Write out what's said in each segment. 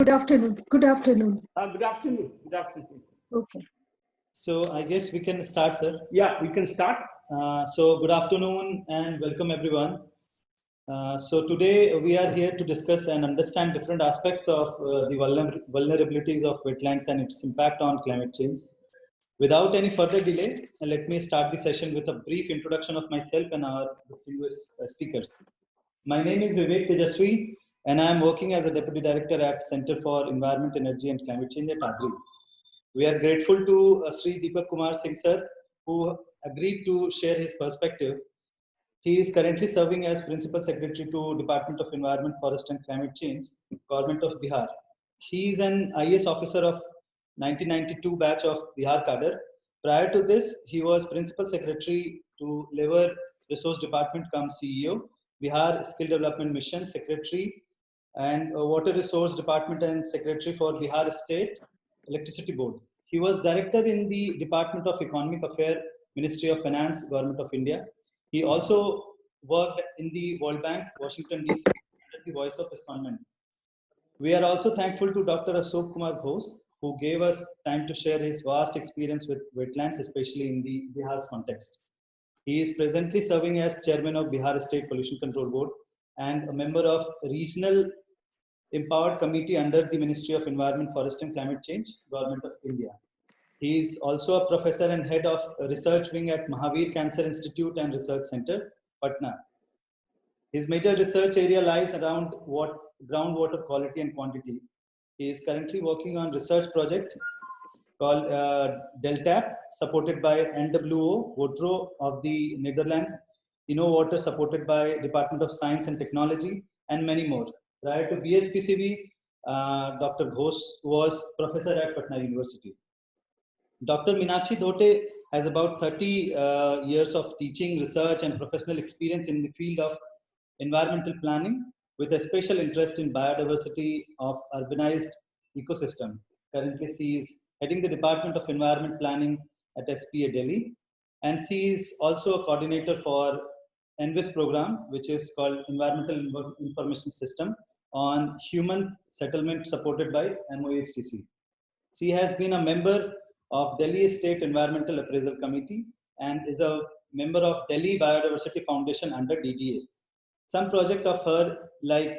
Good afternoon. Good afternoon. Good afternoon. Good afternoon. Okay. So I guess we can start, sir. Yeah, we can start. So good afternoon and welcome everyone. So today we are here to discuss and understand different aspects of the vulnerabilities of wetlands and its impact on climate change. Without any further delay, let me start the session with a brief introduction of myself and our distinguished speakers. My name is Vivek Tejaswi, and I am working as a Deputy Director at Center for Environment, Energy and Climate Change at ADRI. We are grateful to Sri Deepak Kumar Singh sir, who agreed to share his perspective. He is currently serving as Principal Secretary to Department of Environment, Forest and Climate Change, Government of Bihar. He is an IAS officer of 1992 batch of Bihar Kabar. Prior to this, he was Principal Secretary to Labor Resource Department cum CEO, Bihar Skill Development Mission Secretary, and Water Resource Department and Secretary for Bihar State Electricity Board. He was Director in the Department of Economic Affairs, Ministry of Finance, Government of India. He also worked in the World Bank, Washington, D.C., under the Voice of Postponement. We are also thankful to Dr. Ashok Kumar Ghosh, who gave us time to share his vast experience with wetlands, especially in the Bihar's context. He is presently serving as Chairman of Bihar State Pollution Control Board and a member of Regional Empowered Committee under the Ministry of Environment, Forest and Climate Change, Government of India. He is also a professor and head of research wing at Mahavir Cancer Institute and Research Center, Patna. His major research area lies around groundwater quality and quantity. He is currently working on research project called DELTAP, supported by NWO, Wotro of the Netherlands, InnoWater, supported by Department of Science and Technology, and many more. Prior to BSPCB, Dr. Ghosh was professor at Patna University. Dr. Meenakshi Dhote has about 30 years of teaching, research, and professional experience in the field of environmental planning, with a special interest in biodiversity of urbanized ecosystem. Currently, she is heading the Department of Environment Planning at SPA Delhi, and she is also a coordinator for ENVIS program, which is called Environmental Information System on Human Settlement, supported by MOFCC. She has been a member of Delhi State Environmental Appraisal Committee and is a member of Delhi Biodiversity Foundation under DDA. Some project of her, like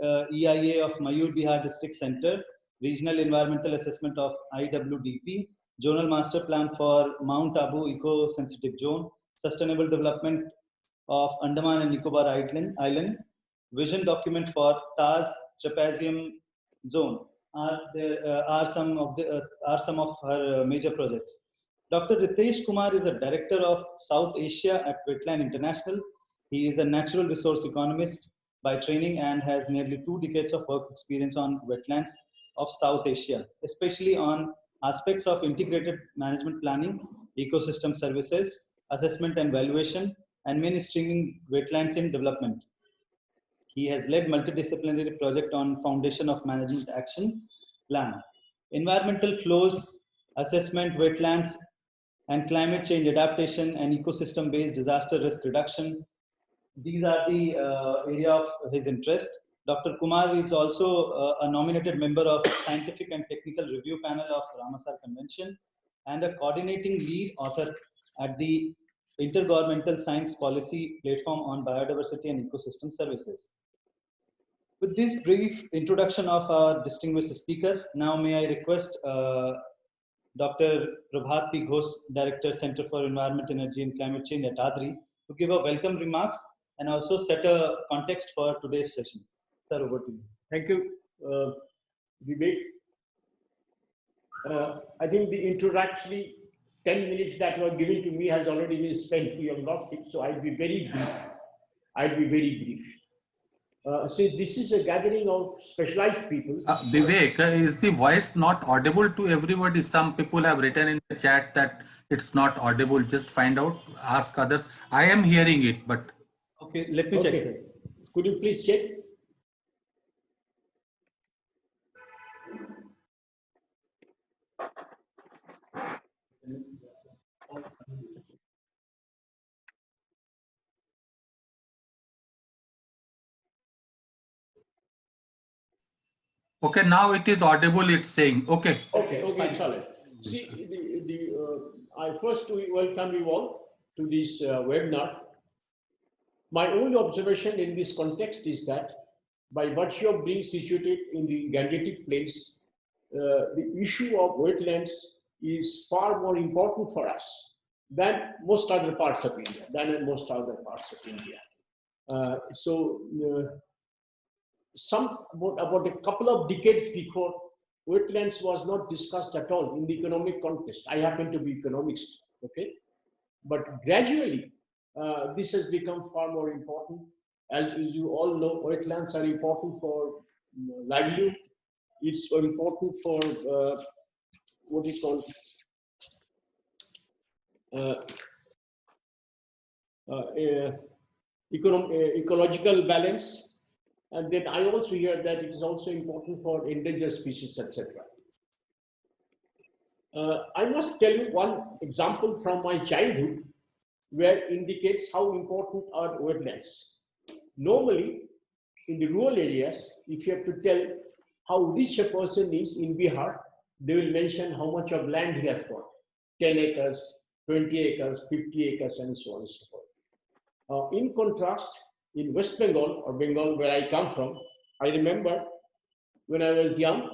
EIA of Mayur Bihar District Center, Regional Environmental Assessment of IWDP, Zonal Master Plan for Mount Abu Eco-Sensitive Zone, Sustainable Development of Andaman and Nicobar Island, Vision Document for TAS Trapezium Zone are some of her major projects. Dr. Ritesh Kumar is a director of South Asia at Wetland International. He is a natural resource economist by training and has nearly 2 decades of work experience on wetlands of South Asia, especially on aspects of integrated management planning, ecosystem services, assessment and valuation, and mainstreaming wetlands in development. He has led multidisciplinary project on Foundation of Management Action Plan, environmental flows assessment, wetlands and climate change adaptation, and ecosystem-based disaster risk reduction. These are the area of his interest. Dr. Kumar is also a nominated member of Scientific and Technical Review Panel of Ramsar Convention and a coordinating lead author at the Intergovernmental Science Policy Platform on Biodiversity and Ecosystem Services. With this brief introduction of our distinguished speaker, now may I request Dr. Prabhat P. Ghosh, Director, Center for Environment, Energy and Climate Change at ADRI, to give a welcome remarks and also set a context for today's session. Sir, over to you. Thank you, Vivek. I think the introductory 10 minutes that were given to me has already been spent. We have lost it, so I'll be very brief. Since this is a gathering of specialized people. Vivek, is the voice not audible to everybody? Some people have written in the chat that it's not audible. Just find out, ask others. I am hearing it, but. Okay, let me check, sir. Could you please check? Okay, now it is audible, it's saying. Okay. Okay, it's all right. See, I first welcome you all to this webinar. My only observation in this context is that by virtue of being situated in the Gangetic Plains, the issue of wetlands is far more important for us than most other parts of India, about a couple of decades before, wetlands was not discussed at all in the economic context. I happen to be economist, okay? But gradually, this has become far more important. As you all know, wetlands are important for livelihood. It's important for what is called ecological balance. And then I also hear that it is also important for endangered species, etc. I must tell you one example from my childhood where indicates how important are wetlands. Normally, in the rural areas, if you have to tell how rich a person is in Bihar, they will mention how much of land he has got. 10 acres, 20 acres, 50 acres, and so on and so forth. In contrast, in West Bengal, or Bengal where I come from, I remember when I was young,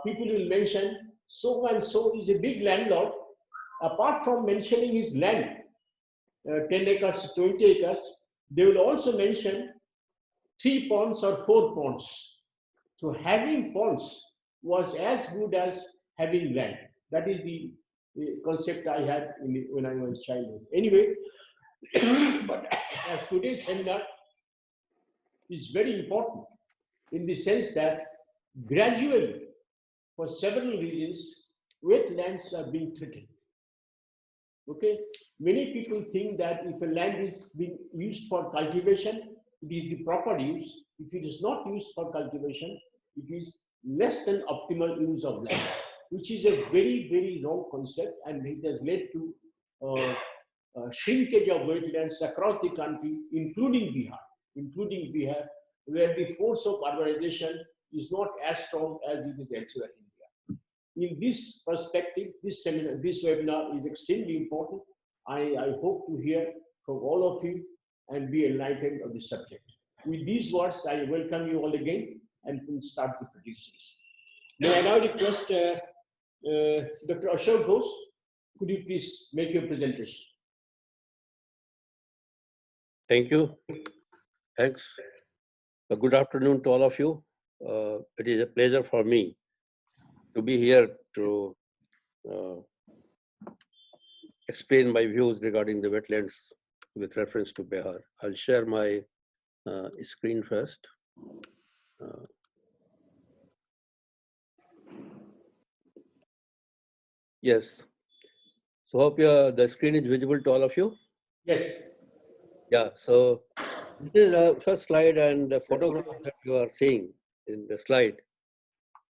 people will mention so and so is a big landlord. Apart from mentioning his land, 10 acres, 20 acres, they will also mention 3 ponds or 4 ponds. So having ponds was as good as having land. That is the concept I had when I was childhood. Anyway, but as today's seminar is very important in the sense that gradually, for several reasons, wetlands are being threatened. Okay, many people think that if a land is being used for cultivation, it is the proper use. If it is not used for cultivation, it is less than optimal use of land, which is a very, very wrong concept, and it has led to shrinkage of wetlands across the country, including Bihar, where the force of urbanization is not as strong as it is elsewhere in India. In this perspective, this webinar is extremely important. I hope to hear from all of you and be enlightened on the subject. With these words, I welcome you all again and can start the proceedings. May I now request Dr. Ashok Ghosh, could you please make your presentation? Thank you. Thanks. Good afternoon to all of you. It is a pleasure for me to be here to explain my views regarding the wetlands with reference to Bihar. I'll share my screen first. Yes. So hope the screen is visible to all of you. Yes. Yeah. So this is the first slide, and the photograph that you are seeing in the slide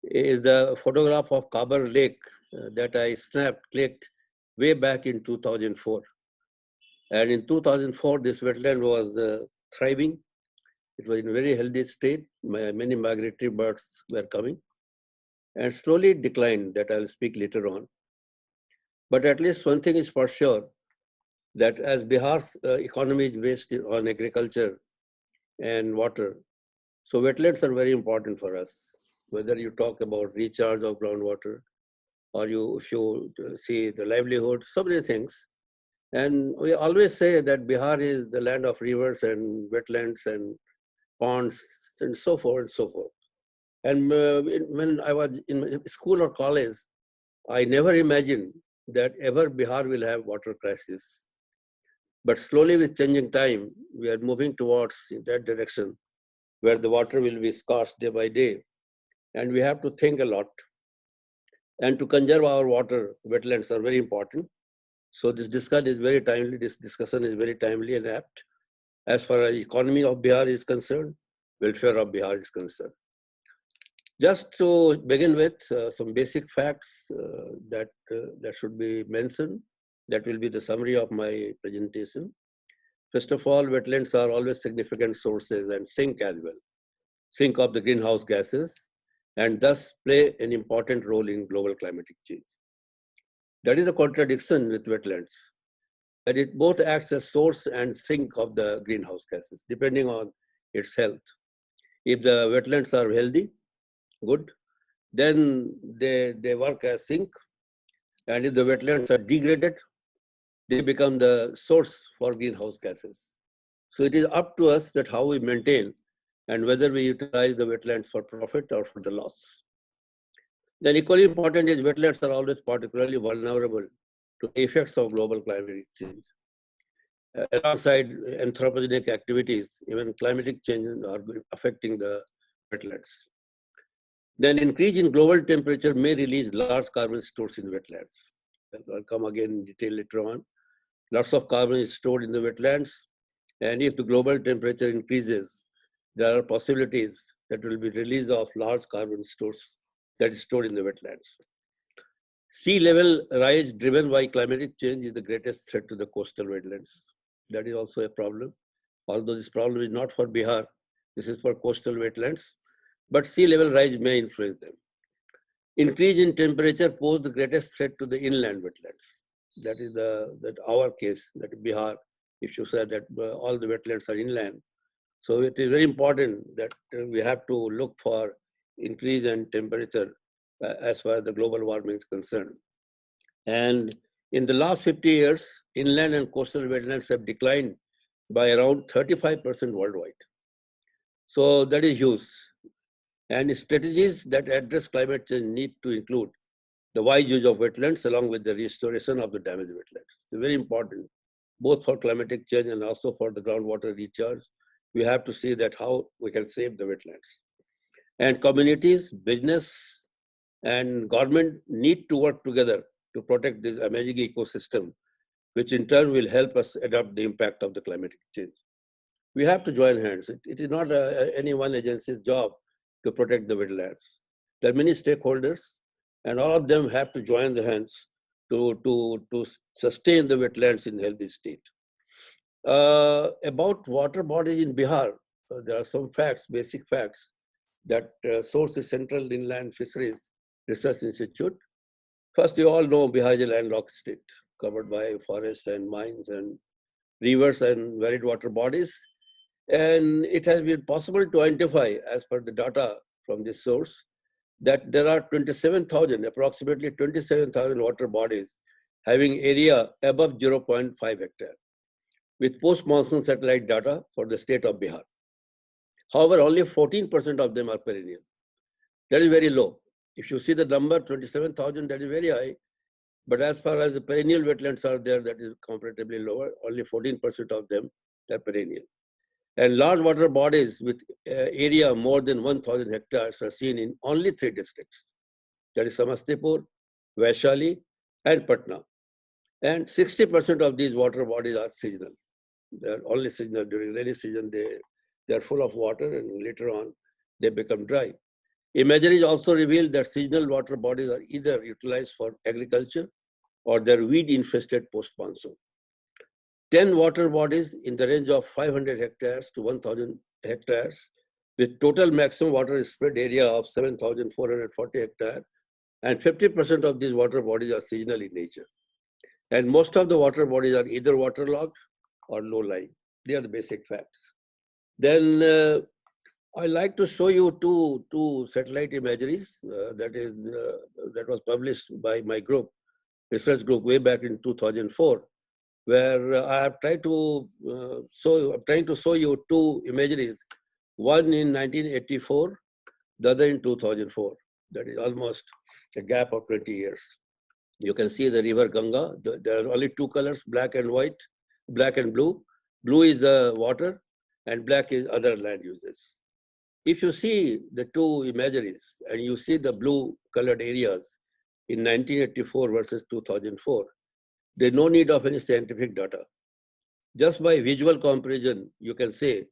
is the photograph of Kabar Lake that I clicked way back in 2004. And in 2004, this wetland was thriving. It was in a very healthy state. Many migratory birds were coming, and slowly it declined. That I'll speak later on. But at least one thing is for sure, that as Bihar's economy is based on agriculture and water, so wetlands are very important for us. Whether you talk about recharge of groundwater, or if you see the livelihood, so many things. And we always say that Bihar is the land of rivers and wetlands and ponds and so forth and so forth. And when I was in school or college, I never imagined that ever Bihar will have water crisis. But slowly with changing time, we are moving towards that direction where the water will be scarce day by day. And we have to think a lot. And to conserve our water, wetlands are very important. So this discussion is very timely. This discussion is very timely and apt. As far as the economy of Bihar is concerned, welfare of Bihar is concerned. Just to begin with, some basic facts that should be mentioned. That will be the summary of my presentation. First of all, wetlands are always significant sources and sink as well. Sink of the greenhouse gases. and thus play an important role in global climatic change. That is a contradiction with wetlands, that it both acts as source and sink of the greenhouse gases, depending on its health. If the wetlands are healthy, good, then they work as sink. And if the wetlands are degraded, they become the source for greenhouse gases. So it is up to us that how we maintain and whether we utilize the wetlands for profit or for the loss. Then equally important is wetlands are always particularly vulnerable to the effects of global climate change. Alongside anthropogenic activities, even climatic changes are affecting the wetlands. Then increase in global temperature may release large carbon stores in wetlands. I'll come again in detail later on. Lots of carbon is stored in the wetlands, and if the global temperature increases, there are possibilities that will be release of large carbon stores that is stored in the wetlands. Sea level rise driven by climatic change is the greatest threat to the coastal wetlands. That is also a problem. Although this problem is not for Bihar, this is for coastal wetlands, but sea level rise may influence them. Increase in temperature pose the greatest threat to the inland wetlands. That is our case, that Bihar, if you say that all the wetlands are inland. So it is very important that we have to look for increase in temperature as far as the global warming is concerned. And in the last 50 years, inland and coastal wetlands have declined by around 35% worldwide. So that is huge. And strategies that address climate change need to include the wise use of wetlands along with the restoration of the damaged wetlands. It's very important, both for climatic change and also for the groundwater recharge. We have to see that how we can save the wetlands. And communities, business, and government need to work together to protect this amazing ecosystem, which in turn will help us adapt the impact of the climatic change. We have to join hands. It is not any one agency's job to protect the wetlands. There are many stakeholders, and all of them have to join the hands to sustain the wetlands in a healthy state. About water bodies in Bihar, there are some facts, basic facts, that source is Central Inland Fisheries Research Institute. First, you all know Bihar is a landlocked state, covered by forests and mines and rivers and varied water bodies. And it has been possible to identify, as per the data from this source, that there are 27,000, approximately 27,000 water bodies having area above 0.5 hectare, with post-monsoon satellite data for the state of Bihar. However, only 14% of them are perennial. That is very low. If you see the number, 27,000, that is very high. But as far as the perennial wetlands are there, that is comparatively lower. Only 14% of them are perennial. And large water bodies with area more than 1,000 hectares are seen in only 3 districts. That is Samastipur, Vaishali, and Patna. And 60% of these water bodies are seasonal. They are only seasonal. During rainy season, they are full of water, and later on, they become dry. Imageries also reveal that seasonal water bodies are either utilized for agriculture or they're weed-infested post-monsoon. 10 water bodies in the range of 500 hectares to 1,000 hectares, with total maximum water spread area of 7,440 hectares, and 50% of these water bodies are seasonal in nature. And most of the water bodies are either waterlogged or low-lying. They are the basic facts. Then I like to show you two satellite imageries that was published by my group, research group, way back in 2004, where I have tried to show you 2 imageries, one in 1984, the other in 2004. That is almost a gap of 20 years. You can see the river Ganga. There are only 2 colors, black and white, black and blue. Blue is the water, and black is other land uses. If you see the 2 imageries and you see the blue colored areas in 1984 versus 2004, there's no need of any scientific data. Just by visual comparison, you can say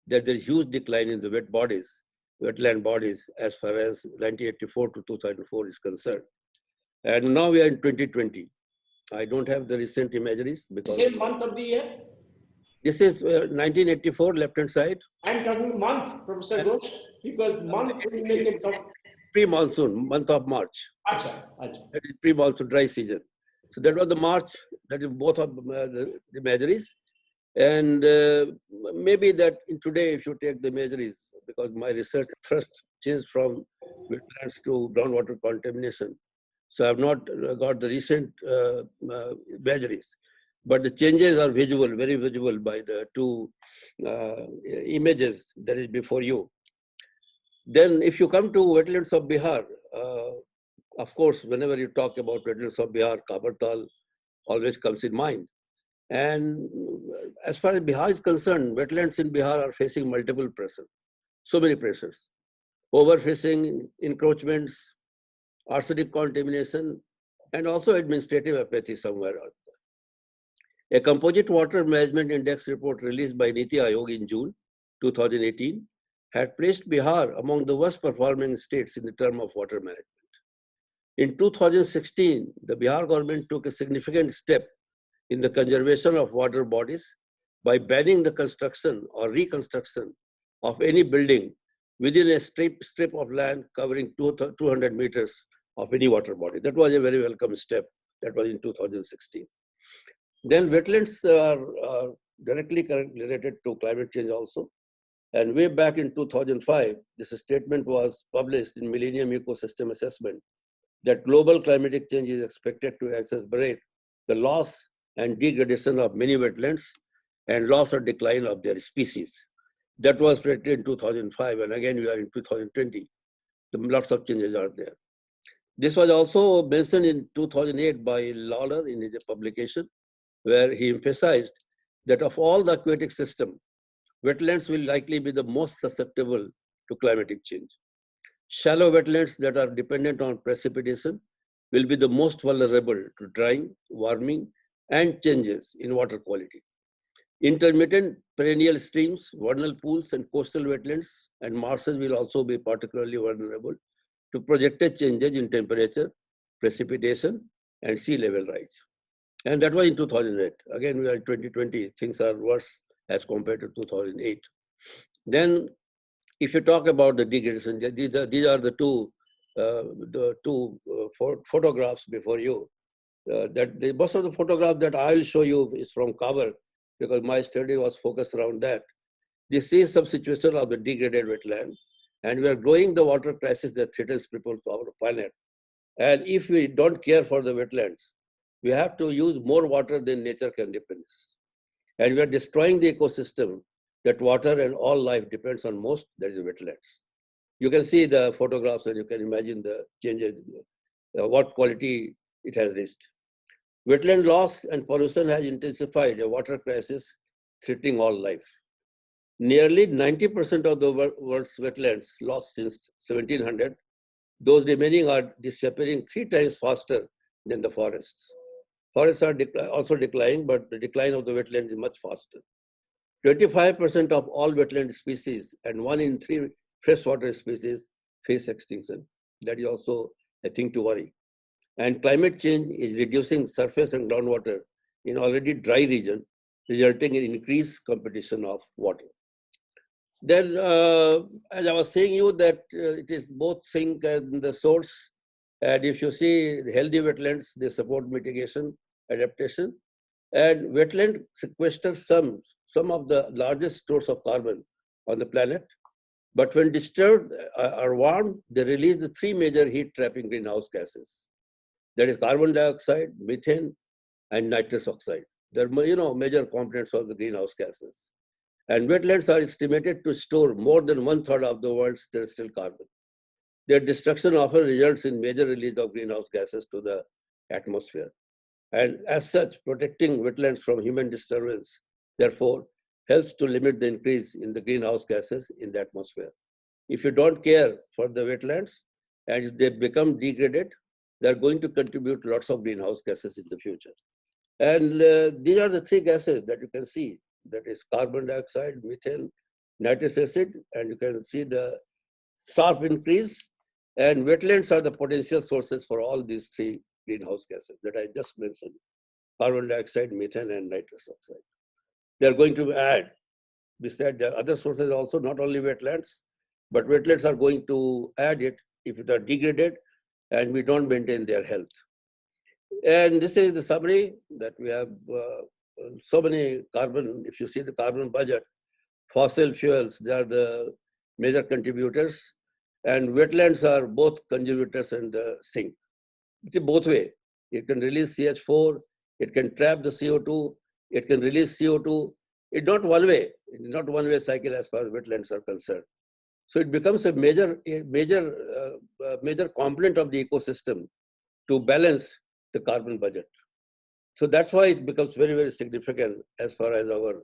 that there's huge decline in the wetland bodies, as far as 1984 to 2004 is concerned. And now we are in 2020. I don't have the recent imageries because— Same month of the year? This is 1984, left-hand side. I'm talking month, Professor Ghosh, because month will make it come. pre-monsoon, month of March. Acha, acha. That is pre-monsoon dry season. So that was the March, that is both of the measures. And maybe that in today, if you take the measures, because my research thrust changed from wetlands to groundwater contamination. So I have not got the recent measures, but the changes are visible, very visible by the two images that is before you. Then if you come to wetlands of Bihar, of course, whenever you talk about wetlands of Bihar, Kabertal always comes in mind. And as far as Bihar is concerned, wetlands in Bihar are facing multiple pressures, so many pressures. Overfishing, encroachments, arsenic contamination, and also administrative apathy somewhere out there. A composite water management index report released by Niti Aayog in June 2018 had placed Bihar among the worst performing states in the term of water management. In 2016, the Bihar government took a significant step in the conservation of water bodies by banning the construction or reconstruction of any building within a strip of land covering 200 meters of any water body. That was a very welcome step. That was in 2016. Then wetlands are directly related to climate change also. And way back in 2005, this statement was published in Millennium Ecosystem Assessment that global climatic change is expected to exacerbate the loss and degradation of many wetlands and loss or decline of their species. That was predicted in 2005, and again we are in 2020. Lots of changes are there. This was also mentioned in 2008 by Lawler in his publication, where he emphasized that of all the aquatic system, wetlands will likely be the most susceptible to climatic change. Shallow wetlands that are dependent on precipitation will be the most vulnerable to drying, warming, and changes in water quality. Intermittent perennial streams, vernal pools, and coastal wetlands and marshes will also be particularly vulnerable to projected changes in temperature, precipitation, and sea level rise. And that was in 2008. Again, we are in 2020, things are worse as compared to 2008. Then, if you talk about the degradation, these are the two photographs before you. Most of the photographs that I will show you is from Kabar, because my study was focused around that. This is some situation of the degraded wetland, and we are growing the water crisis that threatens people to our planet. And if we don't care for the wetlands, we have to use more water than nature can replenish. And we are destroying the ecosystem that water and all life depends on most, that is wetlands. You can see the photographs and you can imagine the changes, what quality it has reached. Wetland loss and pollution has intensified a water crisis threatening all life. Nearly 90% of the world's wetlands lost since 1700. Those remaining are disappearing 3 times faster than the forests. Forests are also declining, but the decline of the wetland is much faster. 25% of all wetland species and 1 in 3 freshwater species face extinction. That is also a thing to worry. And climate change is reducing surface and groundwater in already dry region, resulting in increased competition of water. Then, as I was saying you that it is both sink and the source. And if you see the healthy wetlands, they support mitigation, adaptation. And wetland sequester some of the largest stores of carbon on the planet. But when disturbed or warmed, they release the 3 major heat-trapping greenhouse gases. That is carbon dioxide, methane, and nitrous oxide. They're major components of the greenhouse gases. And wetlands are estimated to store more than 1/3 of the world's terrestrial carbon. Their destruction often results in major release of greenhouse gases to the atmosphere. And as such, protecting wetlands from human disturbance, therefore, helps to limit the increase in the greenhouse gases in the atmosphere. If you don't care for the wetlands and they become degraded, they're going to contribute lots of greenhouse gases in the future. And these are the 3 gases that you can see. That is carbon dioxide, methane, nitrous acid, and you can see the sharp increase. And wetlands are the potential sources for all these 3 greenhouse gases that I just mentioned: carbon dioxide, methane, and nitrous oxide. They are going to add, besides the other sources also, not only wetlands, but wetlands are going to add it if they are degraded and we don't maintain their health. And this is the summary that we have so many carbon, if you see the carbon budget, fossil fuels, they are the major contributors, and wetlands are both contributors and sink. It's both way. It can release CH4, it can trap the CO2, it can release CO2. It's not one way. It's not one way cycle as far as wetlands are concerned. So it becomes a major component of the ecosystem to balance the carbon budget. So that's why it becomes very, very significant as far as our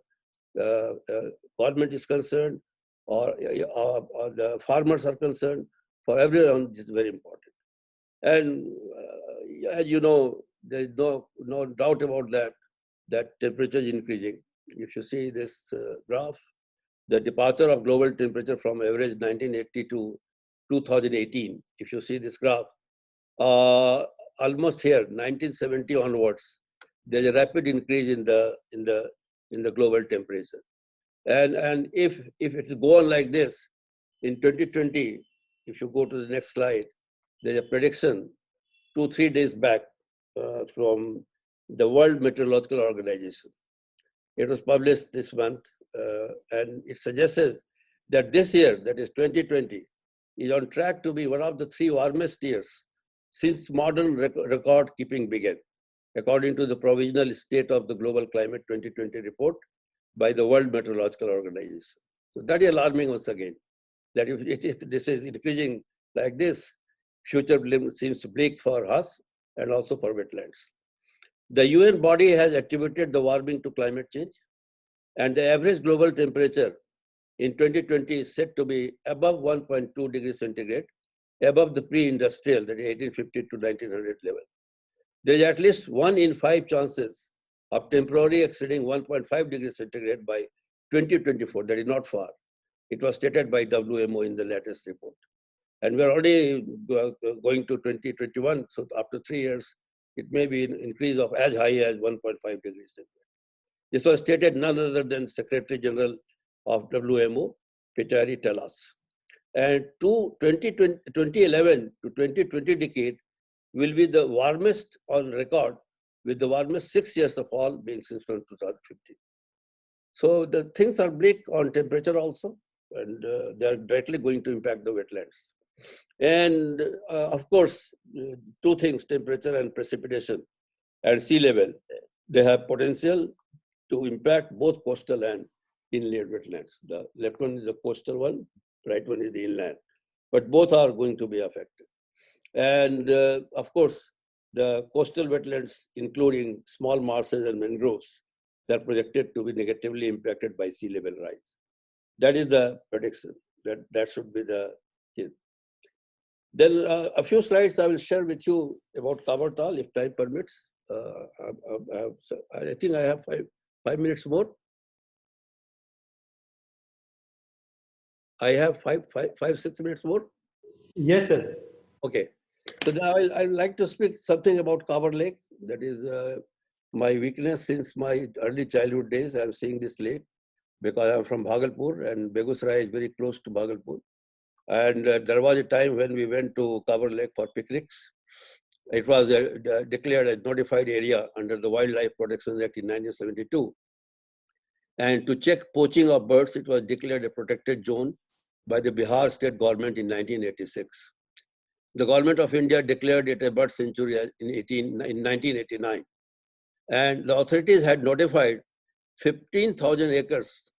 government is concerned, or the farmers are concerned. For everyone, it's very important. And as you know, there's no doubt about that temperature is increasing. If you see this graph, the departure of global temperature from average 1980 to 2018, if you see this graph, almost here, 1970 onwards, there's a rapid increase in the global temperature. And if it go on like this, in 2020, if you go to the next slide, there's a prediction 2-3 days back from the World Meteorological Organization. It was published this month, and it suggested that this year, that is 2020, is on track to be one of the 3 warmest years since modern record keeping began, according to the Provisional State of the Global Climate 2020 report by the World Meteorological Organization. So that is alarming once again, that if this is increasing like this, future seems bleak for us and also for wetlands. The UN body has attributed the warming to climate change, and the average global temperature in 2020 is said to be above 1.2 degrees centigrade, above the pre-industrial, that is 1850 to 1900 level. There is at least 1 in 5 chances of temporarily exceeding 1.5 degrees centigrade by 2024. That is not far. It was stated by WMO in the latest report. And we're already going to 2021, so after 3 years, it may be an increase of as high as 1.5 degrees centigrade. This was stated none other than Secretary General of WMO, Pichari, tell us. And 2011 to 2020 decade will be the warmest on record, with the warmest 6 years of all being since 2015. So the things are bleak on temperature also, and they are directly going to impact the wetlands. And of course, 2 things, temperature and precipitation and sea level, they have potential to impact both coastal and inland wetlands. The left one is the coastal one, right one is the inland, but both are going to be affected. And of course, the coastal wetlands, including small marshes and mangroves, they are projected to be negatively impacted by sea level rise. That is the prediction. That should be the thing. Then a few slides I will share with you about Kabertal, if time permits. I think I have 5 minutes more. I have 6 minutes more. Yes, sir. Okay. So now I'd like to speak something about Kabar Lake. That is my weakness since my early childhood days. I'm seeing this lake because I'm from Bhagalpur, and Begusrai is very close to Bhagalpur. And there was a time when we went to Kabar Lake for picnics. It was declared a notified area under the Wildlife Protection Act in 1972. And to check poaching of birds, it was declared a protected zone by the Bihar state government in 1986. The government of India declared it a bird sanctuary in 1989. And the authorities had notified 15,000 acres,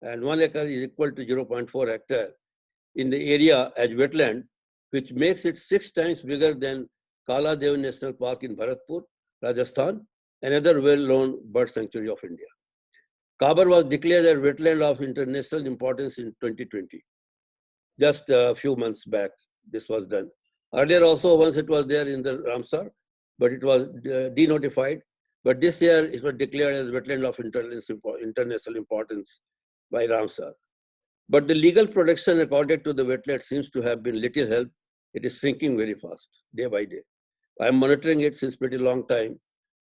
and 1 acre is equal to 0.4 hectare in the area as wetland, which makes it 6 times bigger than Kala Dev National Park in Bharatpur, Rajasthan, another well-known bird sanctuary of India. Kabar was declared a wetland of international importance in 2020. Just a few months back, this was done. Earlier also, once it was there in the Ramsar, but it was denotified. But this year, it was declared as wetland of international importance by Ramsar. But the legal protection accorded to the wetland seems to have been little help. It is shrinking very fast, day by day. I am monitoring it since pretty long time,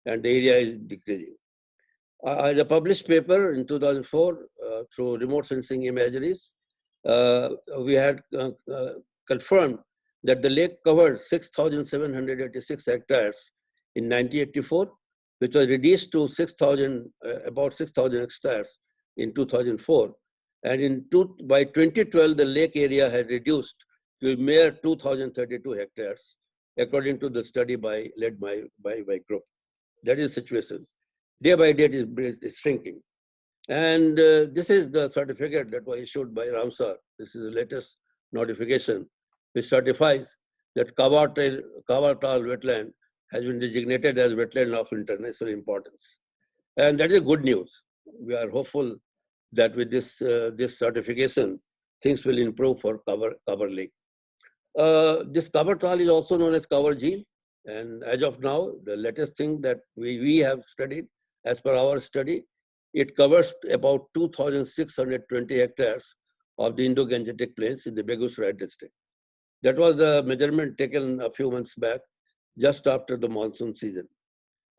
and the area is decreasing. In a published paper in 2004, through remote sensing imageries, we had confirmed that the lake covered 6,786 hectares in 1984, which was reduced to about 6,000 hectares in 2004. And by 2012, the lake area had reduced to a mere 2,032 hectares, according to the study led by group. That is the situation. Day by day, it is shrinking. And this is the certificate that was issued by Ramsar. This is the latest notification, which certifies that Kabertal wetland has been designated as wetland of international importance. And that is good news. We are hopeful that with this certification, things will improve for Kabar Lake. This Kabertal is also known as Kabar Jheel. And as of now, the latest thing that we have studied, as per our study, it covers about 2,620 hectares of the Indo-Gangetic Plains in the Begusarai district. That was the measurement taken a few months back, just after the monsoon season.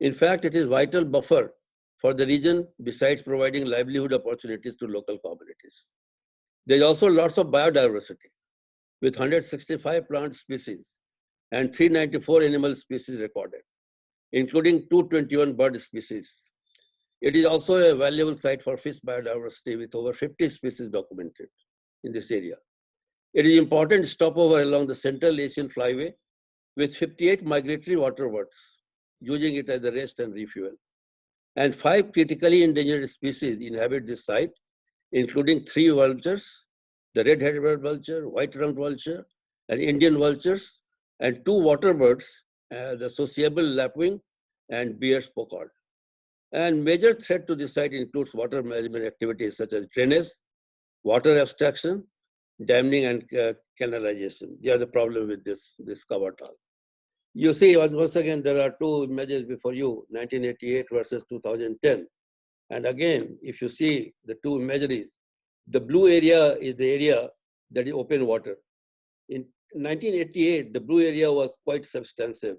In fact, it is a vital buffer for the region, besides providing livelihood opportunities to local communities. There's also lots of biodiversity, with 165 plant species and 394 animal species recorded, including 221 bird species. It is also a valuable site for fish biodiversity, with over 50 species documented in this area. It is an important stopover along the Central Asian Flyway, with 58 migratory waterbirds, using it as a rest and refuel. And 5 critically endangered species inhabit this site, including 3 vultures, the red-headed vulture, white-rumped vulture, and Indian vultures, and 2 waterbirds, the sociable lapwing and Bear's pochard. And major threat to this site includes water management activities such as drainage, water abstraction, damming, and canalization. They are the problem with this Kabertal. You see, once again, there are 2 images before you, 1988 versus 2010. And again, if you see the 2 imageries, the blue area is the area that is open water. In 1988, the blue area was quite substantive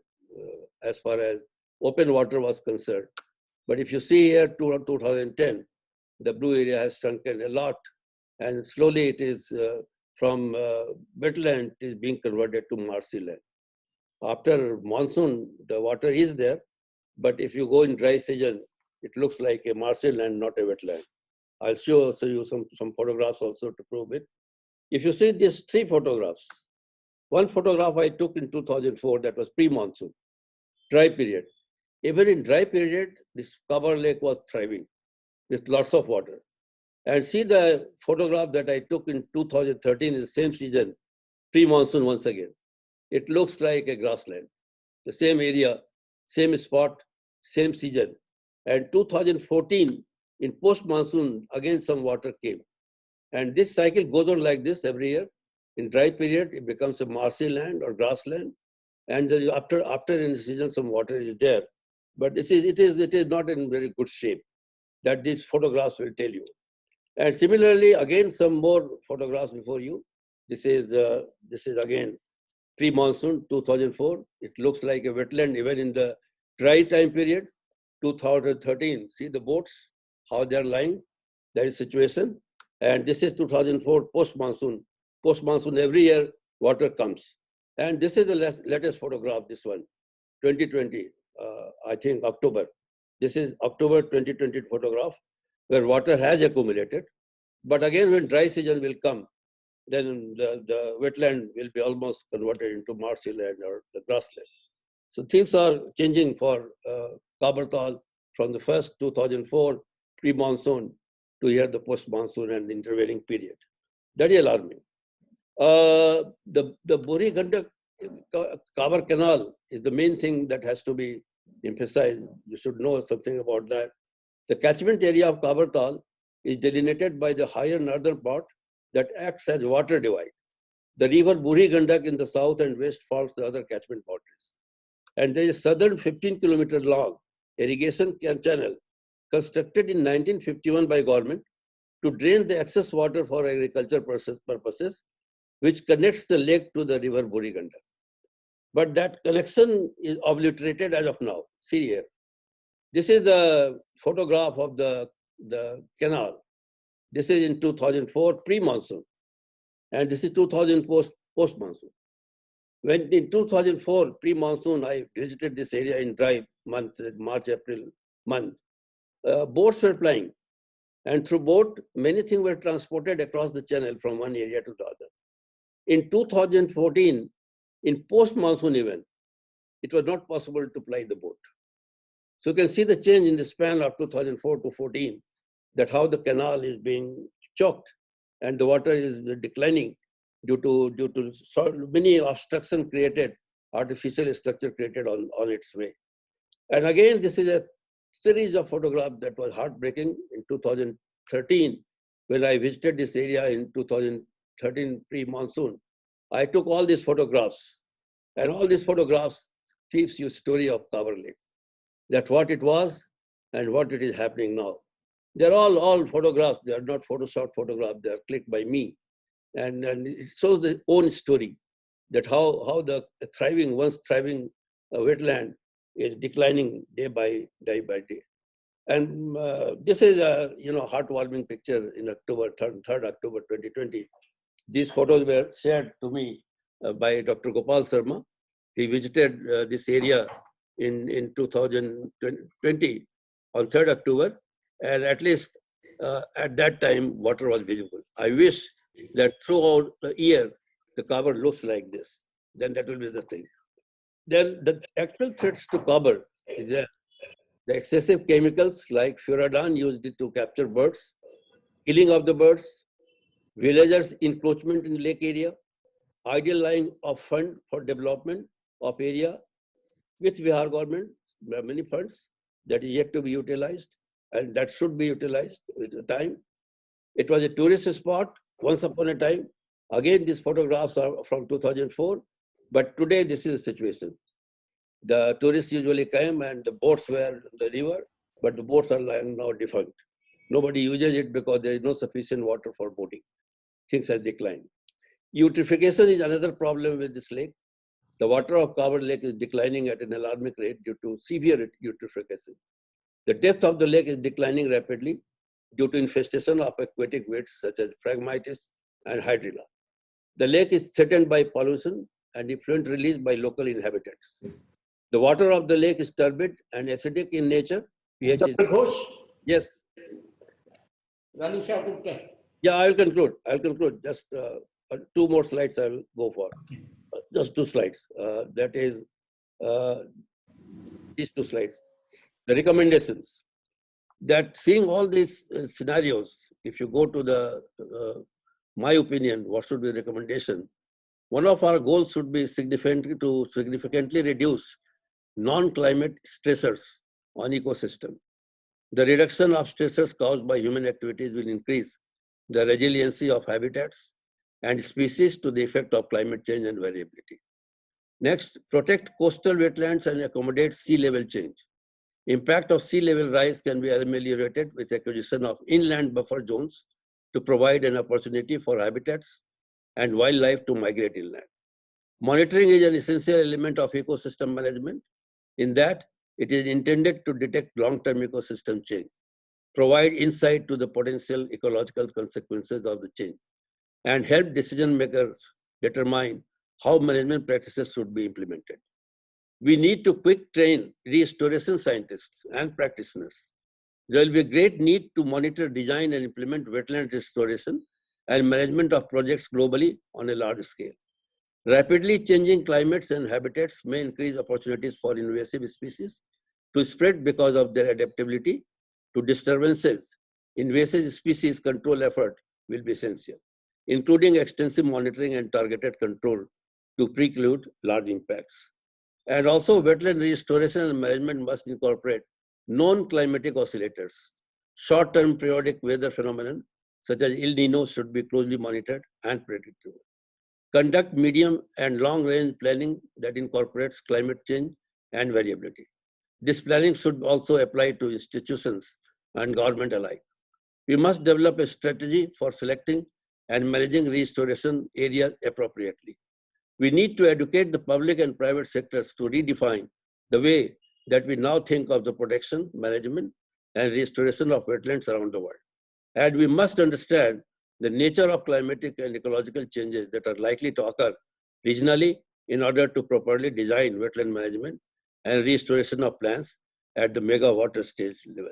as far as open water was concerned. But if you see here, 2010, the blue area has shrunken a lot. And slowly it is from wetland is being converted to marshy land. After monsoon, the water is there, but if you go in dry season, it looks like a marshy land, not a wetland. I'll show you some photographs also to prove it. If you see these 3 photographs, one photograph I took in 2004, that was pre-monsoon, dry period. Even in dry period, this Kabar Lake was thriving with lots of water. And see the photograph that I took in 2013 in the same season, pre-monsoon once again. It looks like a grassland, the same area, same spot, same season. And 2014, in post-monsoon, again some water came. And this cycle goes on like this every year. In dry period, it becomes a marshy land or grassland. And after in the season, some water is there. But it is not in very good shape. That these photographs will tell you. And similarly, again, some more photographs before you. This is again pre-monsoon 2004. It looks like a wetland even in the dry time period. 2013, see the boats, how they're lying. That is situation. And this is 2004 post-monsoon. Post-monsoon, every year, water comes. And this is the latest photograph, this one, 2020, I think October. This is October 2020 photograph, where water has accumulated. But again, when dry season will come, then the wetland will be almost converted into marshy land or the grassland. So things are changing for Kabertal from the first 2004 pre-monsoon to here the post-monsoon and intervening period. That is alarming. The Budhi Gandak Kabar Canal is the main thing that has to be emphasized. You should know something about that. The catchment area of Kabertal is delineated by the higher northern part that acts as water divide. The river Budhi Gandak in the south and west forms the other catchment boundaries. And there is southern 15-kilometer long irrigation channel constructed in 1951 by government to drain the excess water for agriculture purposes, which connects the lake to the river Budhi Gandak. But that connection is obliterated as of now. See here. This is the photograph of the canal. This is in 2004 pre-monsoon. And this is 2000 post-monsoon. When in 2004, pre-monsoon, I visited this area in dry month, March, April month. Boats were plying, and through boat, many things were transported across the channel from one area to the other. In 2014, in post-monsoon event, it was not possible to ply the boat. So you can see the change in the span of 2004 to 14, that how the canal is being choked and the water is declining due to so many obstruction created, artificial structure created on its way. And again, this is a series of photographs that was heartbreaking in 2013, when I visited this area in 2013 pre-monsoon. I took all these photographs, and all these photographs gives you story of Kabar Lake. That's what it was and what it is happening now. They're all photographs. They are not Photoshop photographs. They are clicked by me. And it shows the own story, that how the once thriving wetland is declining day by day. And this is a heartwarming picture in October 3rd October 2020. These photos were shared to me by Dr. Gopal Sharma. He visited this area in 2020 on 3rd October, and at least at that time water was visible. I wish that throughout the year the Kabar looks like this. Then that will be the thing. Then the actual threats to Kabar is there. The excessive chemicals like furadon used to capture birds, killing of the birds, villagers' encroachment in lake area, ideal line of fund for development of area, which Bihar government, there are many funds that is yet to be utilized, and that should be utilized with the time. It was a tourist spot once upon a time. Again, these photographs are from 2004, but today this is the situation. The tourists usually came and the boats were in the river, but the boats are now defunct. Nobody uses it because there is no sufficient water for boating. Things have declined. Eutrophication is another problem with this lake. The water of Kabar Lake is declining at an alarming rate due to severe eutrophication. The depth of the lake is declining rapidly due to infestation of aquatic weeds such as Phragmites and Hydrilla. The lake is threatened by pollution and effluent released by local inhabitants. The water of the lake is turbid and acidic in nature. pH is, Dr. Ghosh, yes. running short of time. Yeah, I'll conclude. Just 2 more slides I will go for. Just 2 slides. That is these 2 slides. The recommendations. That seeing all these scenarios, if you go to the, my opinion, what should be the recommendation? One of our goals should be significantly reduce non-climate stressors on ecosystem. The reduction of stressors caused by human activities will increase the resiliency of habitats and species to the effect of climate change and variability. Next, protect coastal wetlands and accommodate sea level change. Impact of sea level rise can be ameliorated with acquisition of inland buffer zones to provide an opportunity for habitats and wildlife to migrate inland. Monitoring is an essential element of ecosystem management. In that, it is intended to detect long-term ecosystem change, provide insight to the potential ecological consequences of the change, and help decision makers determine how management practices should be implemented. We need to quick train restoration scientists and practitioners. There will be a great need to monitor, design, and implement wetland restoration and management of projects globally on a large scale. Rapidly changing climates and habitats may increase opportunities for invasive species to spread because of their adaptability to disturbances. Invasive species control effort will be essential, including extensive monitoring and targeted control to preclude large impacts. And also, wetland restoration and management must incorporate non-climatic oscillators. Short-term periodic weather phenomenon, such as El Nino, should be closely monitored and predicted. Conduct medium and long-range planning that incorporates climate change and variability. This planning should also apply to institutions and government alike. We must develop a strategy for selecting and managing restoration areas appropriately. We need to educate the public and private sectors to redefine the way that we now think of the protection, management, and restoration of wetlands around the world. And we must understand the nature of climatic and ecological changes that are likely to occur regionally in order to properly design wetland management and restoration of plants at the mega water stage level.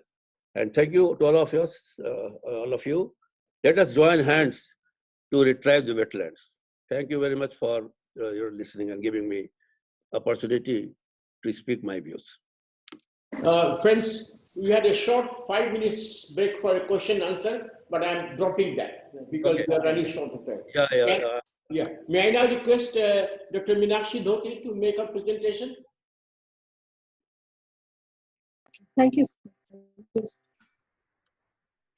And thank you to all of you. Let us join hands to retrieve the wetlands. Thank you very much for your listening and giving me opportunity to speak my views. Friends, we had a short 5 minutes break for a question answer, but I'm dropping that because we are running short of time. Yeah. May I now request Dr. Meenakshi Dhoti to make a presentation? Thank you. Just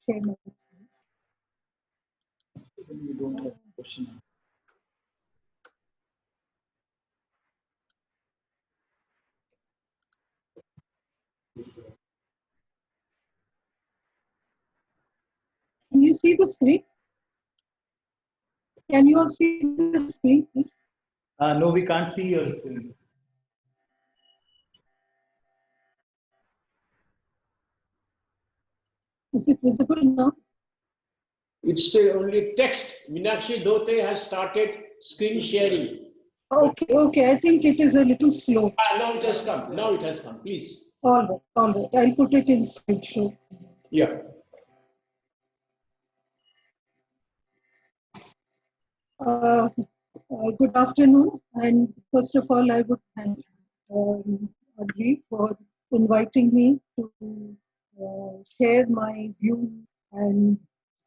share my screen. We don't have a question. Can you see the screen? Can you all see the screen, please? No, we can't see your screen. Is it visible now? It's only text. Meenakshi Dhoti has started screen sharing. Okay. I think it is a little slow. Now it has come. Now it has come. Please. All right. I'll put it in slideshow. Yeah. Good afternoon, and first of all, I would thank Audrey for inviting me to share my views and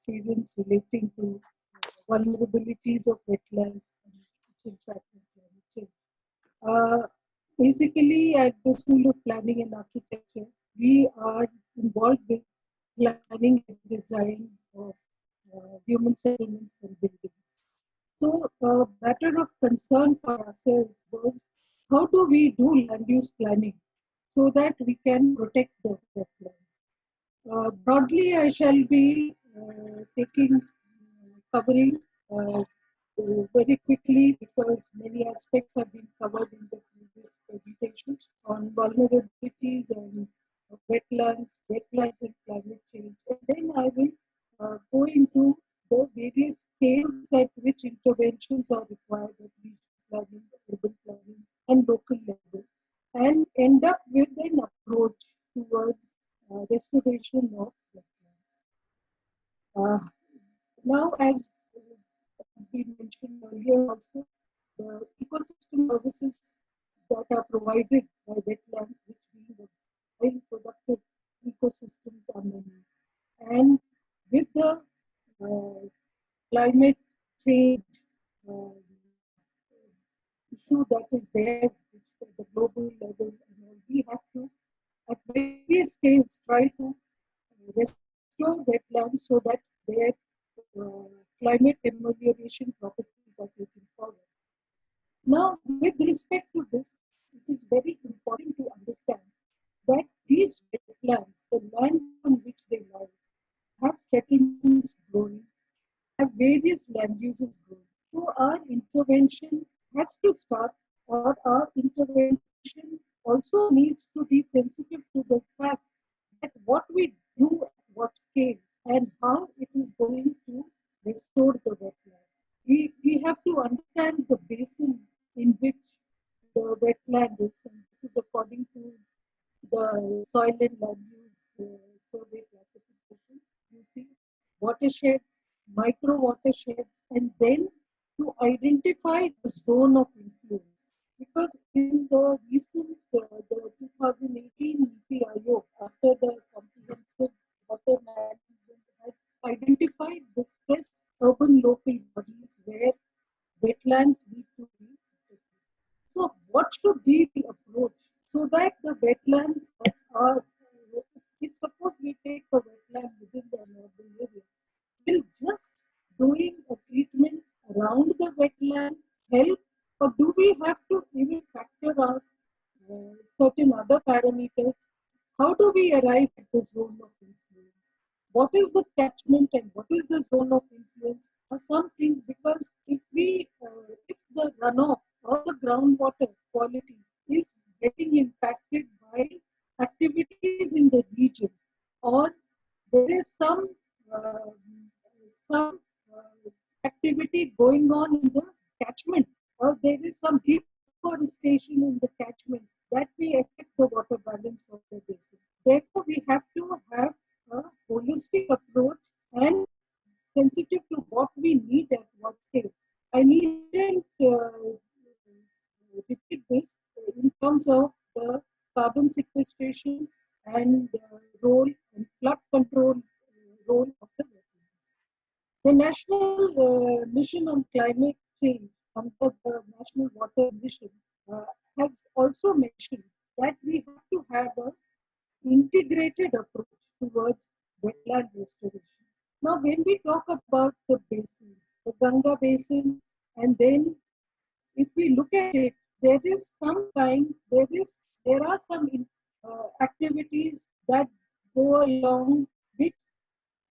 experience relating to vulnerabilities of wetlands and its impact on climate change. Basically, at the School of Planning and Architecture, we are involved with planning and design of human settlements and buildings. So, a matter of concern for ourselves was how do we do land use planning so that we can protect the wetlands. Broadly, I shall be covering very quickly because many aspects have been covered in the previous presentations on vulnerabilities and wetlands and climate change. And then I will go into the various scales at which interventions are required at regional planning, urban planning, and local level, and end up with an approach towards restoration of wetlands. Now, as has been mentioned earlier also, the ecosystem services that are provided by wetlands, which being the highly productive ecosystems are many. And with the climate change issue that is there, which at the global level, we have to, at various scales, try to restore wetlands so that their climate amelioration properties are taken forward. Now, with respect to this, it is very important to understand that these wetlands, the land on which they lie, have settlements growing, have various land uses growing. So our intervention has to start, or our intervention also needs to be sensitive to the fact that what we do at what scale and how it is going to restore the wetland. We have to understand the basin in which the wetland is, and this is according to the soil and land use survey classification. You see watersheds, micro watersheds, and then to identify the zone of influence. Because in the recent, the 2018 NITI Aayog, after the comprehensive water management, had identified the stress urban local bodies where wetlands need to be protected. So, what should be the approach so that the wetlands that are, if suppose we take a wetland within the urban area, will just doing a treatment around the wetland help, or do we have to even factor out certain other parameters? How do we arrive at the zone of influence? What is the catchment and what is the zone of influence are some things, because if the runoff or the groundwater quality is getting impacted by activities in the region, or there is uh, some activity going on in the catchment, or there is some terms of the carbon sequestration and role and flood control role of the wetlands. The National Mission on Climate Change under the National Water Mission uh, has also mentioned that we have to have an integrated approach towards wetland restoration. Now, when we talk about the basin, the Ganga basin, and then if we look at it, there is some kind, there are some activities that go along which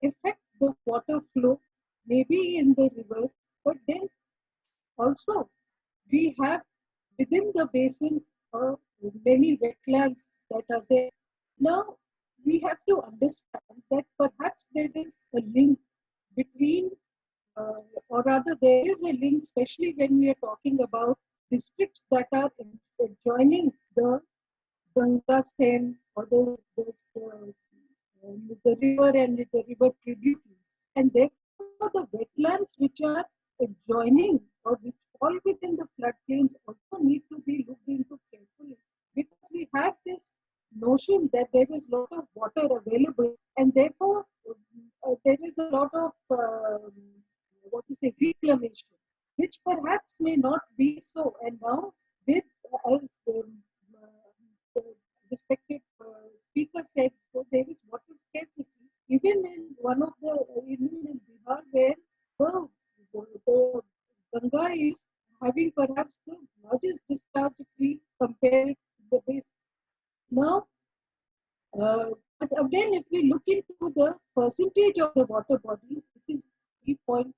affect the water flow, maybe in the rivers, but then also we have within the basin many wetlands that are there. Now we have to understand that perhaps there is a link between, or rather there is a link, especially when we are talking about districts that are adjoining the Ganga stem or the river and the river tributaries. And therefore, the wetlands which are adjoining or which fall within the floodplains also need to be looked into carefully, because we have this notion that there is a lot of water available, and therefore there is a lot of what to say reclamation, which perhaps may not be so. And now, with as the respected speaker said, so there is water scarcity. Even in one of the, even in Bihar, where the Ganga is having perhaps the largest discharge if we compare it to the basin. Now, but again, if we look into the percentage of the water bodies, it is 3.47.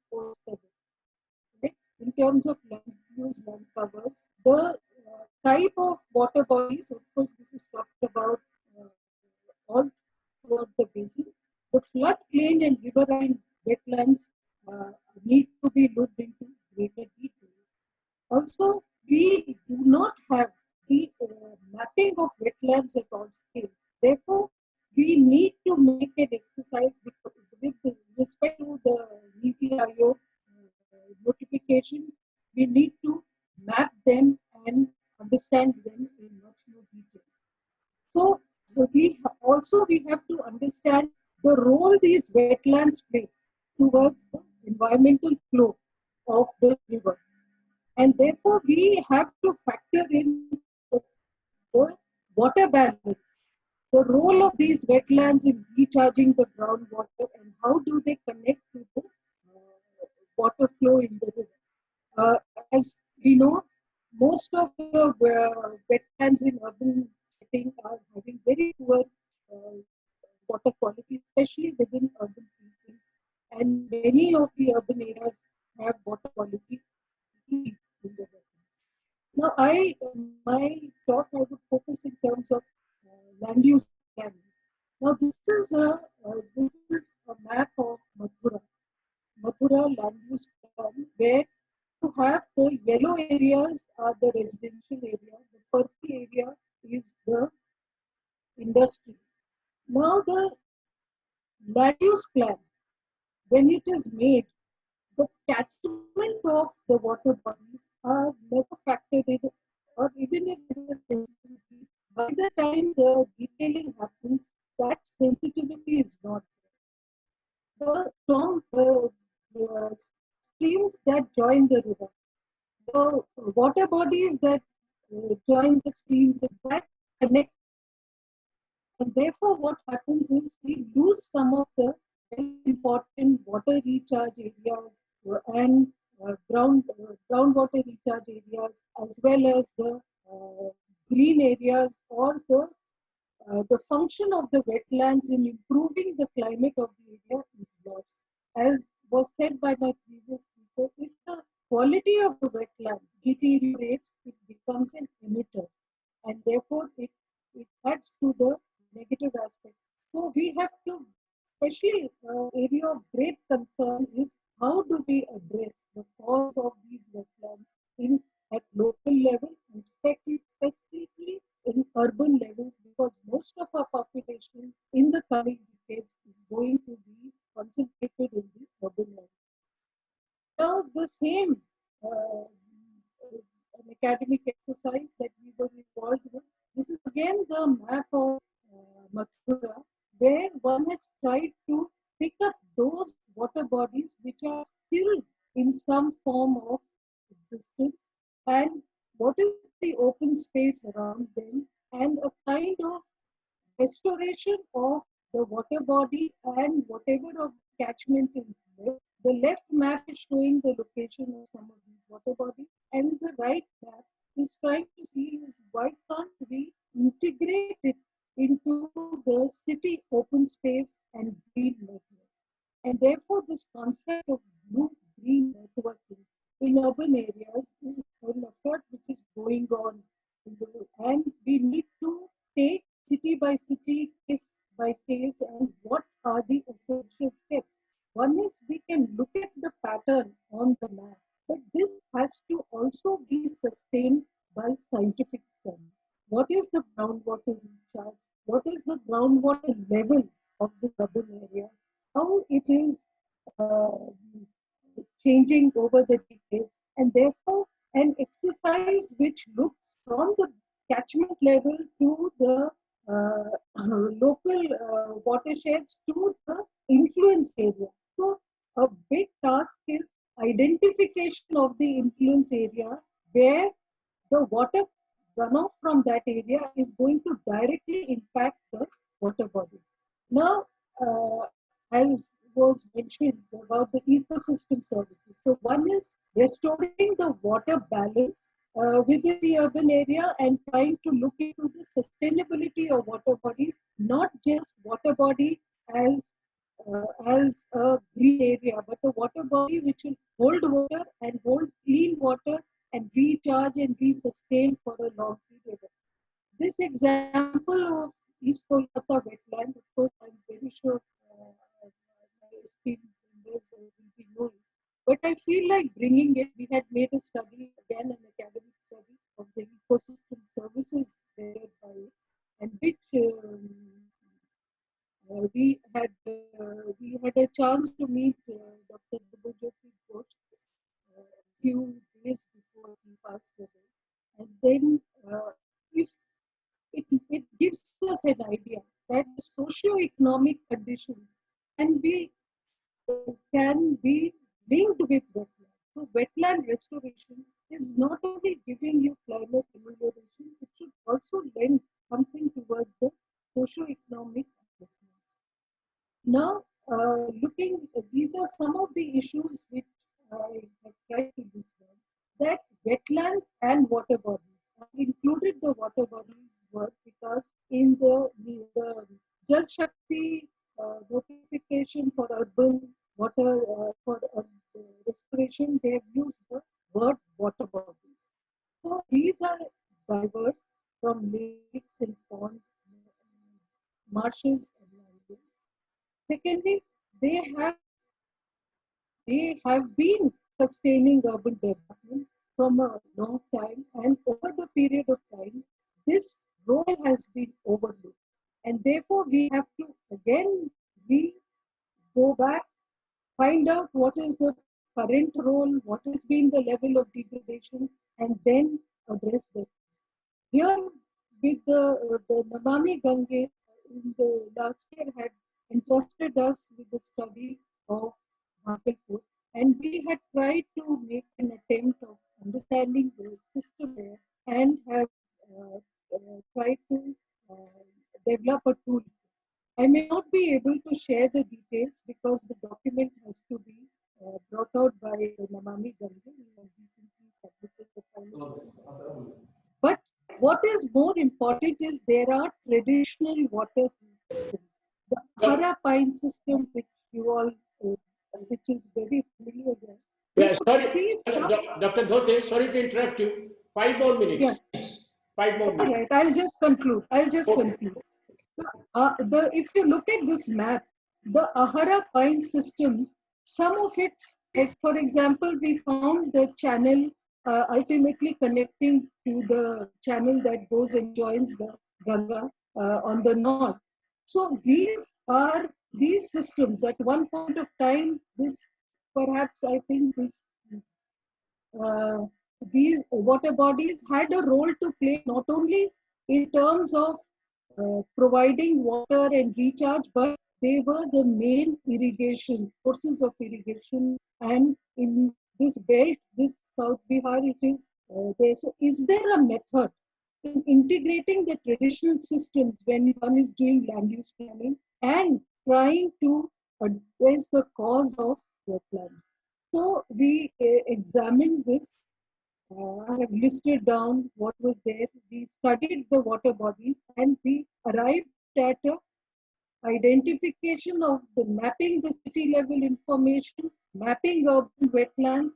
Right? In terms of land use, land covers, the type of water bodies, of course, this is talking about all throughout the basin. The floodplain and riverine wetlands need to be looked into greater detail. Also, we do not have the mapping of wetlands at all scale. Therefore, we need to make an exercise with respect to the Niti Aayog notification. We need to map them and understand them in much more detail. So we have to understand the role these wetlands play towards the environmental flow of the river. And therefore, we have to factor in the water balance, the role of these wetlands in recharging the groundwater, and how do they connect to the water flow in the river. As we know, most of the wetlands in urban settings are having very poor water quality, especially within urban precincts. And many of the urban areas have water quality in the wetlands. Now, my talk I would focus in terms of land use planning. Now, this is a map of Mathura land use plan, where you have the yellow areas are the residential area, the purple area is the industry. Now, the land use plan, when it is made, the catchment of the water bodies are never factored in, or even if there is sensitivity, by the time the detailing happens, that sensitivity is not there. The streams that join the river, the water bodies that join the streams, that connect. And therefore, what happens is we lose some of the very important water recharge areas and groundwater recharge areas, as well as the green areas, or the function of the wetlands in improving the climate of the area is lost. As was said by my previous speaker, if the quality of the wetland deteriorates, it becomes an emitter, and therefore it adds to the negative aspect. So we have to, especially area of great concern is how do we address the cause of these wetlands in at local level, and specifically in urban levels, because most of our population in the coming decades is going to be concentrated in the urban area. Now, the same an academic exercise that we were involved again the map of Mathura, where one has tried to pick up those water bodies which are still in some form of existence, and what is the open space around them, and a kind of restoration of the water body and whatever of catchment is left. The left map is showing the location of some of these water bodies, and the right map is trying to see is why can't we integrate it into the city open space and green network. And therefore, this concept of blue-green networking in urban areas is an effort which is going on. And we need to take city by city, case by case, and what are the essential steps. One is we can look at the pattern on the map, but this has to also be sustained by scientific studies. What is the groundwater recharge? What is the groundwater level of this urban area? How it is uh, changing over the decades, and therefore an exercise which looks from the catchment level to the local watersheds to the influence area. So a big task is identification of the influence area where the water runoff from that area is going to directly impact the water body. Now, as was mentioned about the ecosystem services, so one is restoring the water balance within the urban area and trying to look into the sustainability of water bodies, not just water body as a green area, but a water body which will hold water and hold clean water and recharge and be sustained for a long period. This example of East Kolkata wetland, of course, I'm very sure my esteemed members will be knowing, but I feel like bringing it. We had made a study, again an academic study, of the ecosystem services rendered by it, and which we had a chance to meet Dr. Dubojyoti Ghosh a few days before he passed away. And then if it gives us an idea that socio-economic conditions can be linked with wetland. So wetland restoration is not only giving you climate amelioration, it should also lend something towards the socio-economic development. Now, these are some of the issues which I have tried to describe. That wetlands and water bodies. I included the water bodies work because in the Jal Shakti notification for urban water for restoration, they have used the word water bodies. So these are diverse from lakes and ponds, marshes and mangroves. Secondly, they have been sustaining urban development from a long time, and over the period of time, this role has been overlooked. And therefore, we have to again go back, find out what is the current role, what has been the level of degradation, and then address that. Here, with the Namami Gange, in the last year had entrusted us with the study of Bhagalpur, and we had tried to make an attempt of understanding the system there and have tried to develop a tool. I may not be able to share the details because the document has to be brought out by the Namami Gange. We have recently submitted the final. But what is more important is there are traditional water systems. The Ahara pine system, which you all, which is very familiar with. Yeah, sorry, Dr. Dhote, sorry to interrupt you. 5 more minutes. Yeah. 5 more minutes. All right, I'll just conclude. Conclude. If you look at this map, the Ahara pine system, some of it, like for example, we found the channel ultimately connecting to the channel that goes and joins the Ganga on the north. So these systems at one point of time, this perhaps I think this uh, these water bodies had a role to play not only in terms of providing water and recharge, but they were the main irrigation, sources of irrigation. And in this belt, this South Bihar, it is there. So is there a method in integrating the traditional systems when one is doing land use planning and trying to address the cause of wetlands? So we examined this. I have listed down what was there. We studied the water bodies and we arrived at a identification of the mapping the city level information, mapping urban wetlands,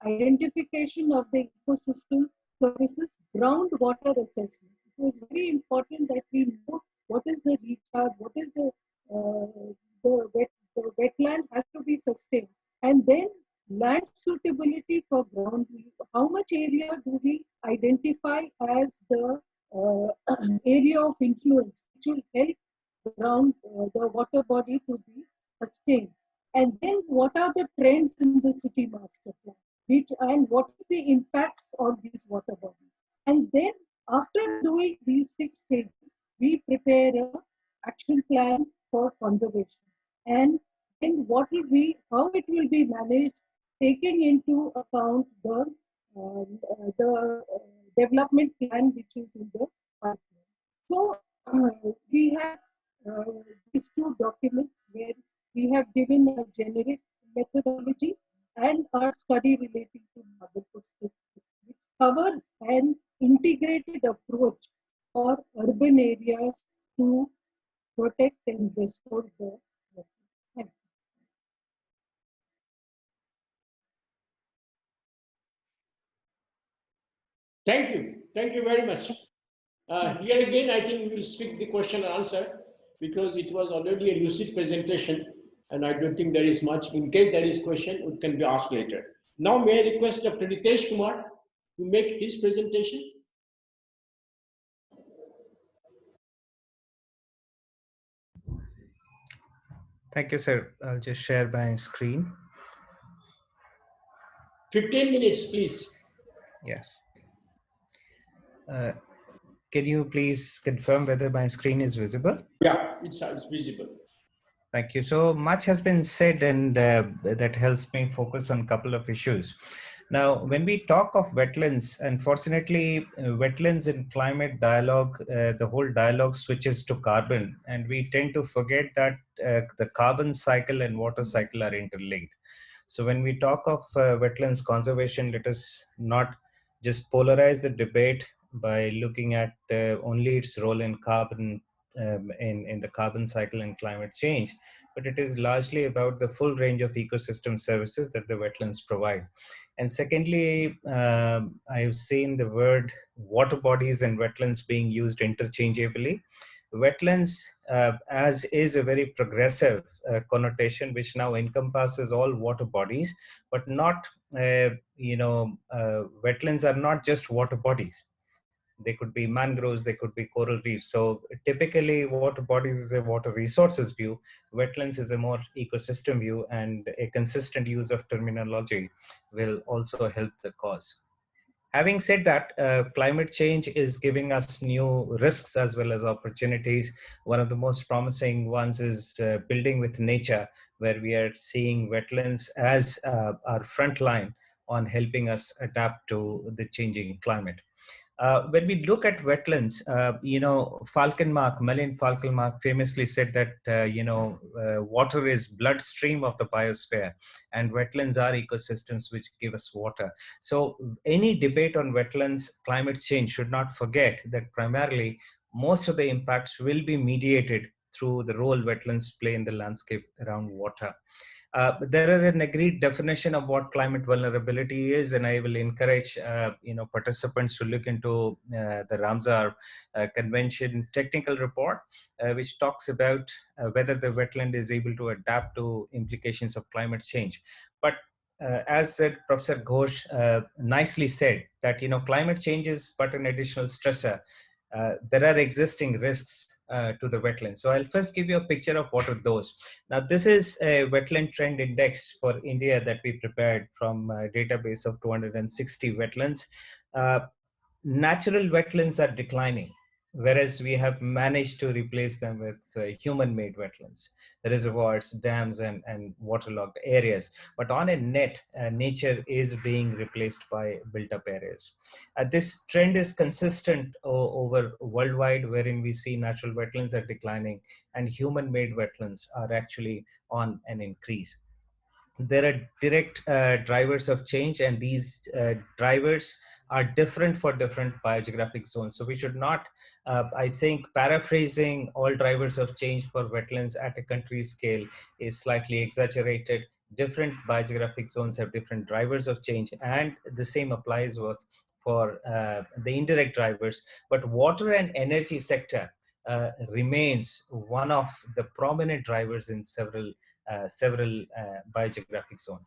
identification of the ecosystem services, groundwater assessment. It was very important that we know what is the recharge, what is the wetland has to be sustained, and then land suitability for ground. How much area do we identify as the area of influence, which will help around the water body to be sustained. And then what are the trends in the city master plan? Which and what is the impacts on these water bodies? And then after doing these 6 stages, we prepare a action plan for conservation. And then what will be, how it will be managed, taking into account the development plan which is in the pipeline. So we have these 2 documents where we have given a generic methodology and our study relating to Nagarpur state, which covers an integrated approach for urban areas to protect and restore the wetlands. Thank you. Thank you very much. Here again, I think we will skip the question and answer because it was already a lucid presentation and I don't think there is much. In case there is question, it can be asked later. Now, may I request Dr. Ritesh Kumar to make his presentation? Thank you, sir. I'll just share my screen. 15 minutes, please. Yes. Can you please confirm whether my screen is visible? Yeah, it's visible. Thank you. So much has been said, and that helps me focus on a couple of issues. Now, when we talk of wetlands, unfortunately, wetlands and climate dialogue, the whole dialogue switches to carbon, and we tend to forget that the carbon cycle and water cycle are interlinked. So when we talk of wetlands conservation, let us not just polarize the debate by looking at only its role in carbon, in the carbon cycle and climate change, but it is largely about the full range of ecosystem services that the wetlands provide. And secondly, I've seen the word water bodies and wetlands being used interchangeably. Wetlands, as is a very progressive connotation, which now encompasses all water bodies, but not, wetlands are not just water bodies. They could be mangroves, they could be coral reefs. So typically water bodies is a water resources view, wetlands is a more ecosystem view, and a consistent use of terminology will also help the cause. Having said that, climate change is giving us new risks as well as opportunities. One of the most promising ones is building with nature, where we are seeing wetlands as our front line on helping us adapt to the changing climate. When we look at wetlands, Falkenmark, Malin Falkenmark famously said that, water is bloodstream of the biosphere, and wetlands are ecosystems which give us water. So any debate on wetlands, climate change should not forget that primarily most of the impacts will be mediated through the role wetlands play in the landscape around water. There are an agreed definition of what climate vulnerability is, and I will encourage participants to look into the Ramsar Convention technical report, which talks about whether the wetland is able to adapt to implications of climate change. But as said, Professor Ghosh nicely said that climate change is but an additional stressor. There are existing risks to the wetlands. So I'll first give you a picture of what are those. Now, this is a wetland trend index for India that we prepared from a database of 260 wetlands. Natural wetlands are declining. whereas we have managed to replace them with human-made wetlands, reservoirs, dams, and waterlogged areas. But on a net, nature is being replaced by built-up areas. This trend is consistent over worldwide, wherein we see natural wetlands are declining and human-made wetlands are actually on an increase. There are direct drivers of change, and these drivers are different for different biogeographic zones. So we should not, I think, paraphrasing all drivers of change for wetlands at a country scale is slightly exaggerated. Different biogeographic zones have different drivers of change, and the same applies for the indirect drivers. But water and energy sector remains one of the prominent drivers in several biogeographic zones.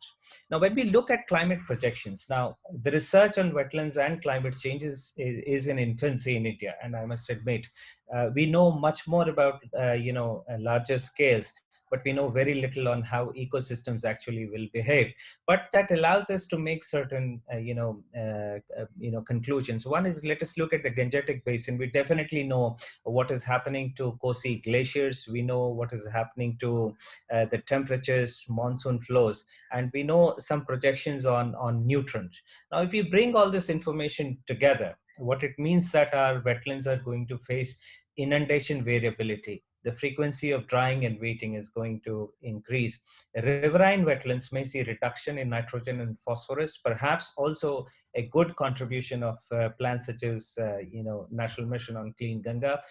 Now, when we look at climate projections, now the research on wetlands and climate change is in infancy in India, and I must admit, we know much more about larger scales, but we know very little on how ecosystems actually will behave. But that allows us to make certain conclusions. One is, let us look at the Gangetic Basin. We definitely know what is happening to Kosi glaciers. We know what is happening to the temperatures, monsoon flows, and we know some projections on nutrients. Now, if you bring all this information together, what it means that our wetlands are going to face inundation variability. The frequency of drying and wetting is going to increase. Riverine wetlands may see reduction in nitrogen and phosphorus, perhaps also a good contribution of plants such as National Mission on Clean Ganga,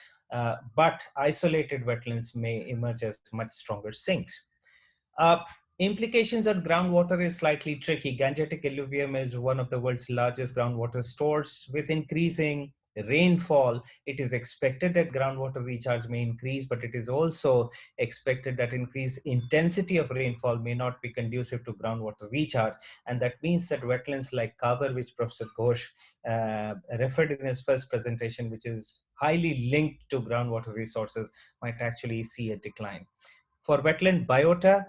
but isolated wetlands may emerge as much stronger sinks. Uh, Implications on groundwater is slightly tricky. Gangetic alluvium is one of the world's largest groundwater stores. With increasing rainfall, it is expected that groundwater recharge may increase, but it is also expected that increased intensity of rainfall may not be conducive to groundwater recharge. And that means that wetlands like Kabar, which Professor Ghosh referred in his first presentation, which is highly linked to groundwater resources, might actually see a decline. For wetland biota,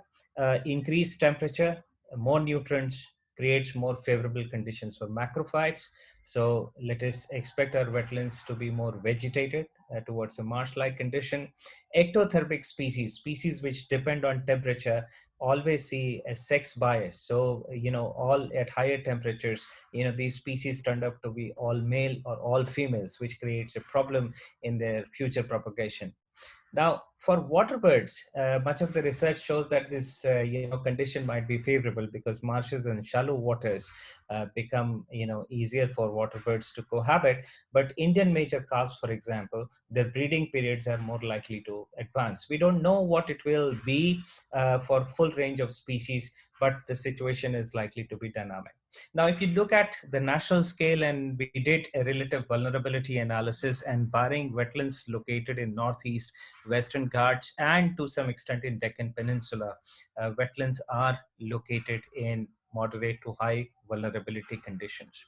increased temperature, more nutrients creates more favorable conditions for macrophytes. So let us expect our wetlands to be more vegetated towards a marsh-like condition. Ectothermic species which depend on temperature, always see a sex bias. So, all at higher temperatures, these species turned up to be all male or all females, which creates a problem in their future propagation. Now, for water birds, much of the research shows that this condition might be favorable because marshes and shallow waters become easier for water birds to cohabit. But Indian major carps, for example, their breeding periods are more likely to advance. We don't know what it will be for full range of species, but the situation is likely to be dynamic. Now, if you look at the national scale, and we did a relative vulnerability analysis, and barring wetlands located in Northeast, Western Ghats, and to some extent in Deccan Peninsula, wetlands are located in moderate to high vulnerability conditions.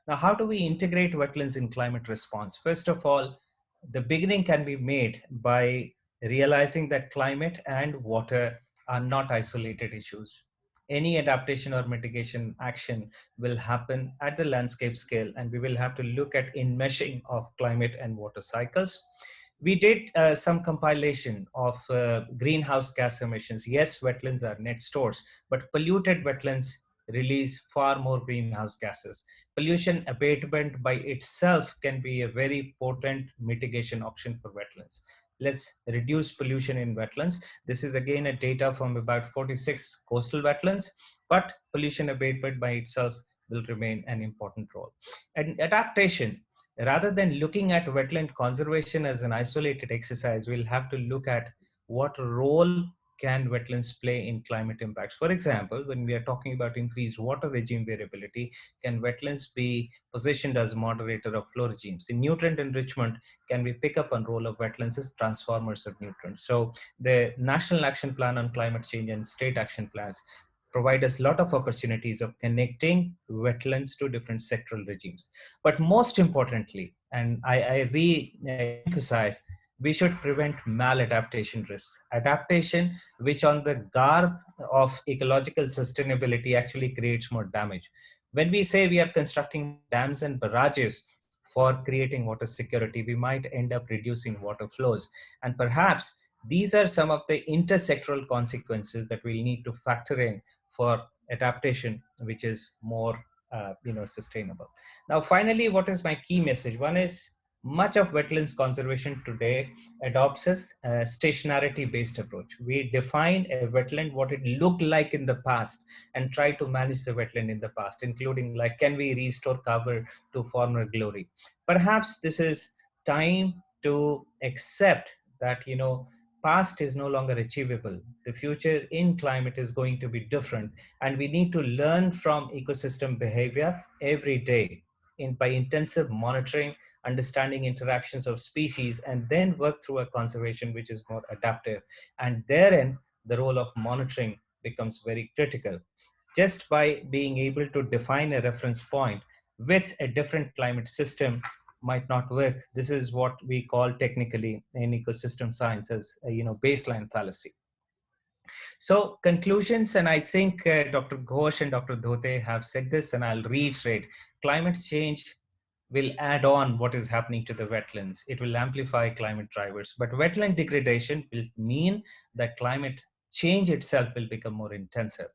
Now, how do we integrate wetlands in climate response? First of all, the beginning can be made by realizing that climate and water are not isolated issues. Any adaptation or mitigation action will happen at the landscape scale, and we will have to look at enmeshing of climate and water cycles. We did some compilation of greenhouse gas emissions. Yes, wetlands are net stores, but polluted wetlands release far more greenhouse gases. Pollution abatement by itself can be a very potent mitigation option for wetlands. Let's reduce pollution in wetlands. This is again a data from about 46 coastal wetlands, but pollution abatement by itself will remain an important role. And adaptation, rather than looking at wetland conservation as an isolated exercise, we'll have to look at what role can wetlands play in climate impacts. For example, when we are talking about increased water regime variability, can wetlands be positioned as moderator of flow regimes? In nutrient enrichment, can we pick up on role of wetlands as transformers of nutrients? So the National Action Plan on Climate Change and state action plans provide us a lot of opportunities of connecting wetlands to different sectoral regimes. But most importantly, and I re-emphasize, we should prevent maladaptation risks. Adaptation, which on the garb of ecological sustainability actually creates more damage. When we say we are constructing dams and barrages for creating water security, we might end up reducing water flows. And perhaps these are some of the intersectoral consequences that we'll need to factor in for adaptation, which is more sustainable. Now, finally, what is my key message? One is much of wetlands conservation today adopts a stationarity-based approach. We define a wetland what it looked like in the past and try to manage the wetland in the past, including like, can we restore Kabar to former glory? Perhaps this is time to accept that, past is no longer achievable. The future in climate is going to be different, and we need to learn from ecosystem behavior every day by intensive monitoring, understanding interactions of species, and then work through a conservation which is more adaptive. And therein, the role of monitoring becomes very critical. Just by being able to define a reference point with a different climate system might not work. This is what we call technically in ecosystem science as a baseline fallacy. So conclusions, and I think Dr. Ghosh and Dr. Dhote have said this, and I'll reiterate: climate change will add on what is happening to the wetlands. It will amplify climate drivers, but wetland degradation will mean that climate change itself will become more intensive.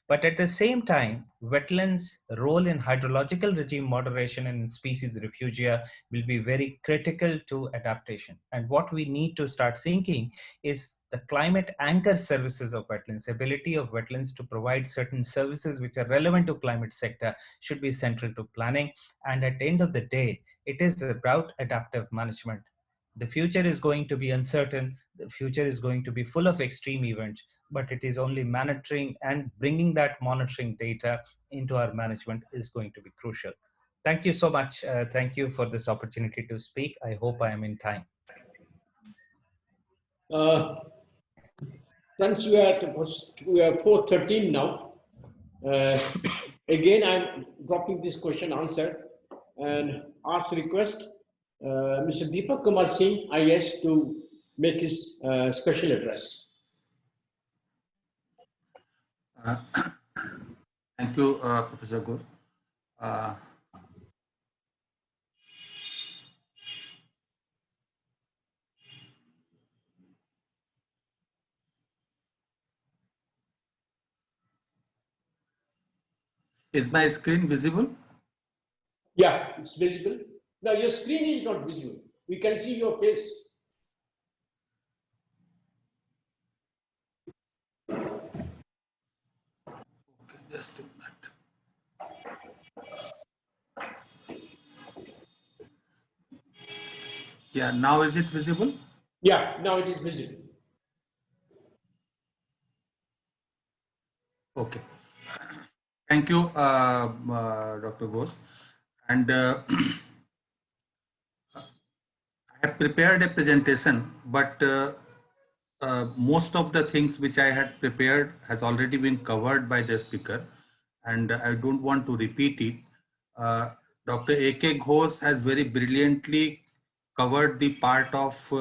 But at the same time, wetlands' role in hydrological regime moderation and species refugia will be very critical to adaptation. And what we need to start thinking is the climate anchor services of wetlands, ability of wetlands to provide certain services which are relevant to climate sector should be central to planning. And at the end of the day, it is about adaptive management. The future is going to be uncertain. The future is going to be full of extreme events, but it is only monitoring and bringing that monitoring data into our management is going to be crucial. Thank you so much. Thank you for this opportunity to speak. I hope I am in time. Friends, we are 4:13 now. Again, I'm dropping this question answer and ask request Mr. Deepak Kumar Singh, IS, to make his special address. Thank you, Professor Ghosh. Is my screen visible? Yeah, it's visible. Now your screen is not visible. We can see your face. Okay, just a minute. Yeah, now is it visible? Yeah, now it is visible. Okay. Thank you, Dr. Ghosh. And I have prepared a presentation, but most of the things which I had prepared has already been covered by the speaker, and I don't want to repeat it. Dr. A.K. Ghosh has very brilliantly covered the part of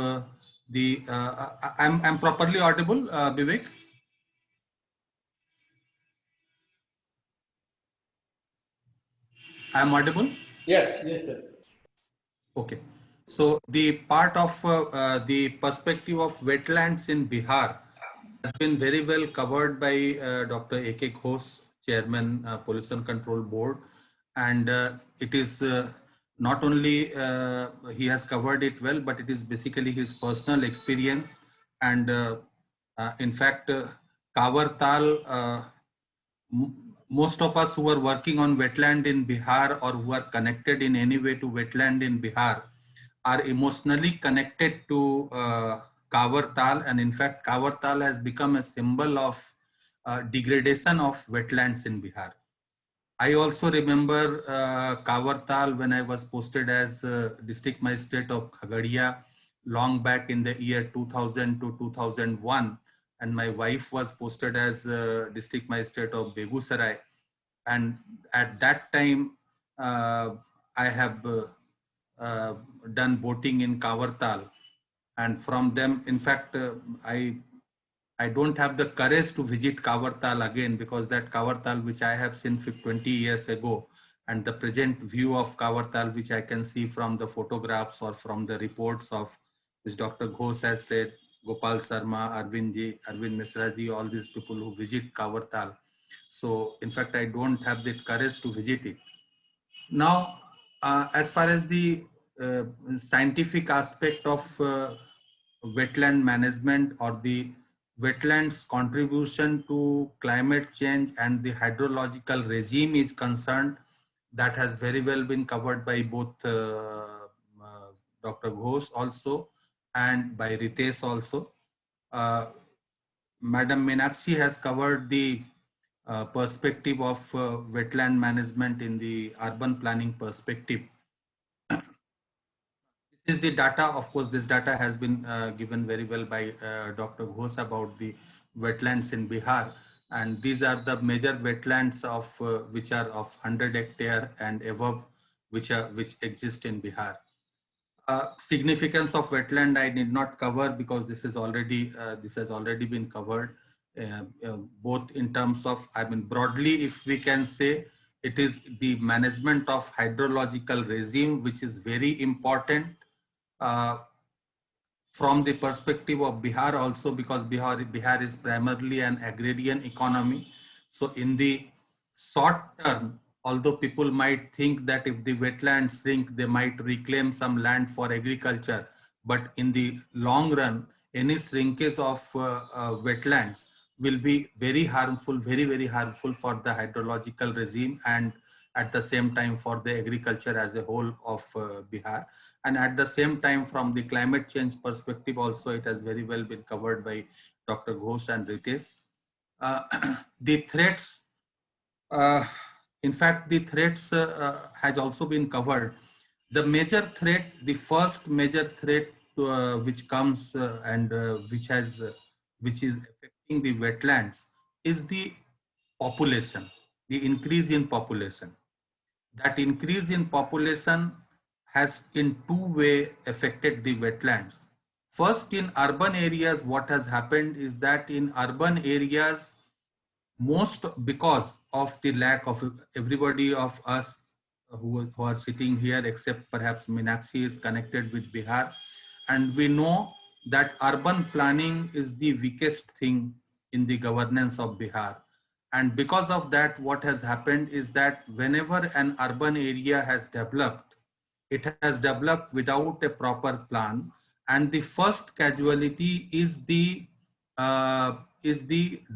I'm properly audible, Vivek? I'm audible? Yes, yes, sir. Okay. So the part of the perspective of wetlands in Bihar has been very well covered by Dr. A.K. Ghosh, Chairman, Pollution Control Board. And it is not only he has covered it well, but it is basically his personal experience. And in fact, Kabertal, most of us who are working on wetland in Bihar or who are connected in any way to wetland in Bihar are emotionally connected to Kabertal, and in fact Kabertal has become a symbol of degradation of wetlands in Bihar. I also remember Kabertal when I was posted as district magistrate of Khagadia long back in the year 2000 to 2001, and my wife was posted as district magistrate of Begusarai. And at that time, I have done boating in Kabertal, and from them, in fact, I don't have the courage to visit Kabertal again, because that Kabertal which I have seen 20 years ago and the present view of Kabertal, which I can see from the photographs or from the reports of which Dr. Ghosh has said, Gopal Sharma, Arvind Misra ji, all these people who visit Kabertal. So in fact, I don't have the courage to visit it. Now, as far as the scientific aspect of wetland management or the wetlands contribution to climate change and the hydrological regime is concerned, that has very well been covered by both Dr. Ghosh also and by Ritesh also. Madam Meenakshi has covered the perspective of wetland management in the urban planning perspective. This is the data. Of course, this data has been given very well by Dr. Ghosh about the wetlands in Bihar. And these are the major wetlands of which are of 100 hectare and above, which exist in Bihar. Significance of wetland I need not cover because this has already been covered, both in terms of, I mean, broadly, if we can say, it is the management of hydrological regime, which is very important from the perspective of Bihar also, because Bihar is primarily an agrarian economy. So in the short term, although people might think that if the wetlands shrink, they might reclaim some land for agriculture. But in the long run, any shrinkage of wetlands will be very harmful, very, very harmful for the hydrological regime and at the same time for the agriculture as a whole of Bihar. And at the same time, from the climate change perspective also, it has very well been covered by Dr. Ghosh and Ritesh. The threats, in fact, the threats has also been covered. The major threat, the first major threat which comes which is affecting the wetlands is the population, the increase in population. That increase in population has in two ways affected the wetlands. First, in urban areas, what has happened is that in urban areas, most because of the lack of everybody of us who are sitting here, except perhaps Meenakshi, is connected with Bihar. And we know that urban planning is the weakest thing in the governance of Bihar. And because of that, what has happened is that whenever an urban area has developed, it has developed without a proper plan. And the first casualty is the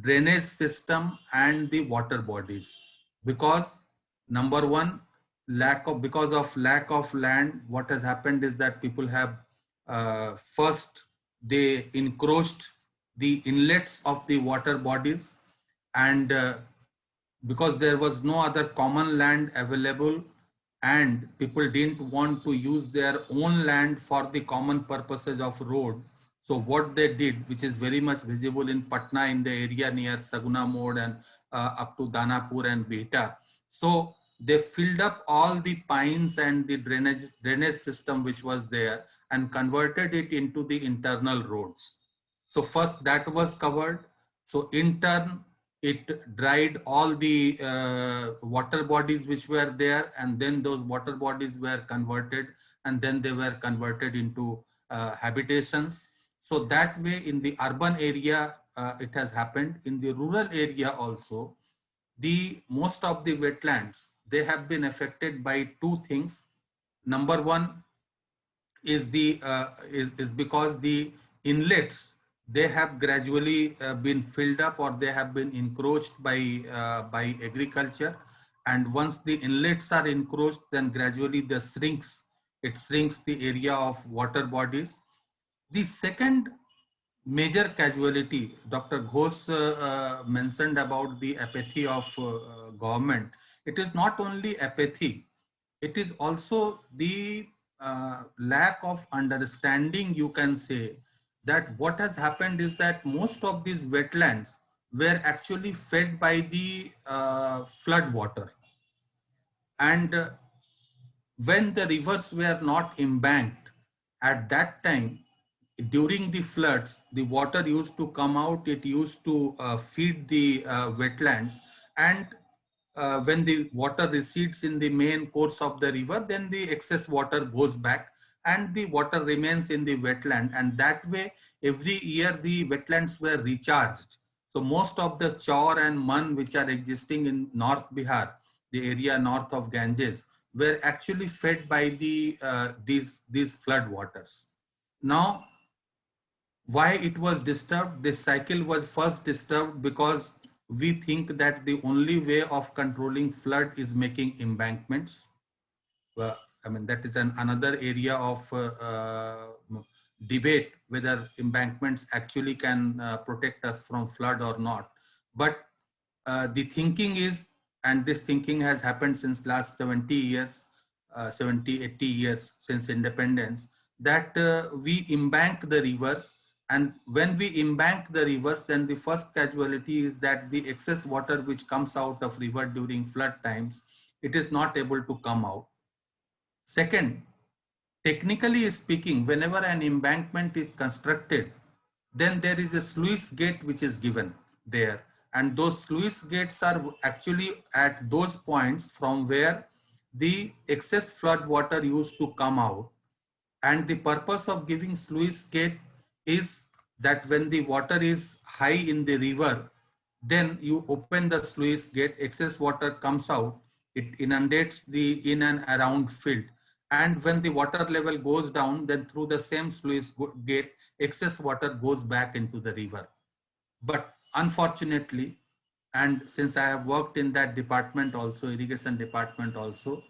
drainage system and the water bodies. Because number one, because of lack of land, what has happened is that people have first they encroached the inlets of the water bodies, and because there was no other common land available and people didn't want to use their own land for the common purposes of road. So what they did, which is very much visible in Patna, in the area near Saguna Mode and up to Danapur and Bihta. So they filled up all the pines and the drainage system which was there and converted it into the internal roads. So first that was covered. So in turn, it dried all the water bodies which were there, and then those water bodies were converted, and then they were converted into habitations. So that way in the urban area it has happened. In the rural area also, the most of the wetlands, they have been affected by two things. Number one is the is because the inlets, they have gradually been filled up or they have been encroached by agriculture. And once the inlets are encroached, then gradually it shrinks the area of water bodies. The second major casualty, Dr. Ghosh mentioned about the apathy of government. It is not only apathy, it is also the lack of understanding, you can say, that what has happened is that most of these wetlands were actually fed by the flood water. And when the rivers were not embanked, at that time, during the floods, the water used to come out, it used to feed the wetlands, and when the water recedes in the main course of the river, then the excess water goes back and the water remains in the wetland, and that way every year the wetlands were recharged. So most of the chor and mun which are existing in North Bihar, the area north of Ganges, were actually fed by the these flood waters. Now, why it was disturbed? This cycle was first disturbed because we think that the only way of controlling flood is making embankments. Well, I mean, that is another area of debate whether embankments actually can protect us from flood or not. But the thinking is, and this thinking has happened since last 70 years, 70, 80 years since independence, that we embank the rivers, and when we embank the rivers, then the first casualty is that the excess water which comes out of river during flood times, it is not able to come out. Second, technically speaking, whenever an embankment is constructed, then there is a sluice gate which is given there. And those sluice gates are actually at those points from where the excess flood water used to come out. And the purpose of giving sluice gate is that when the water is high in the river, then you open the sluice gate, excess water comes out, it inundates the in and around field. And when the water level goes down, then through the same sluice gate, excess water goes back into the river. But unfortunately, and since I have worked in that department also, irrigation department also,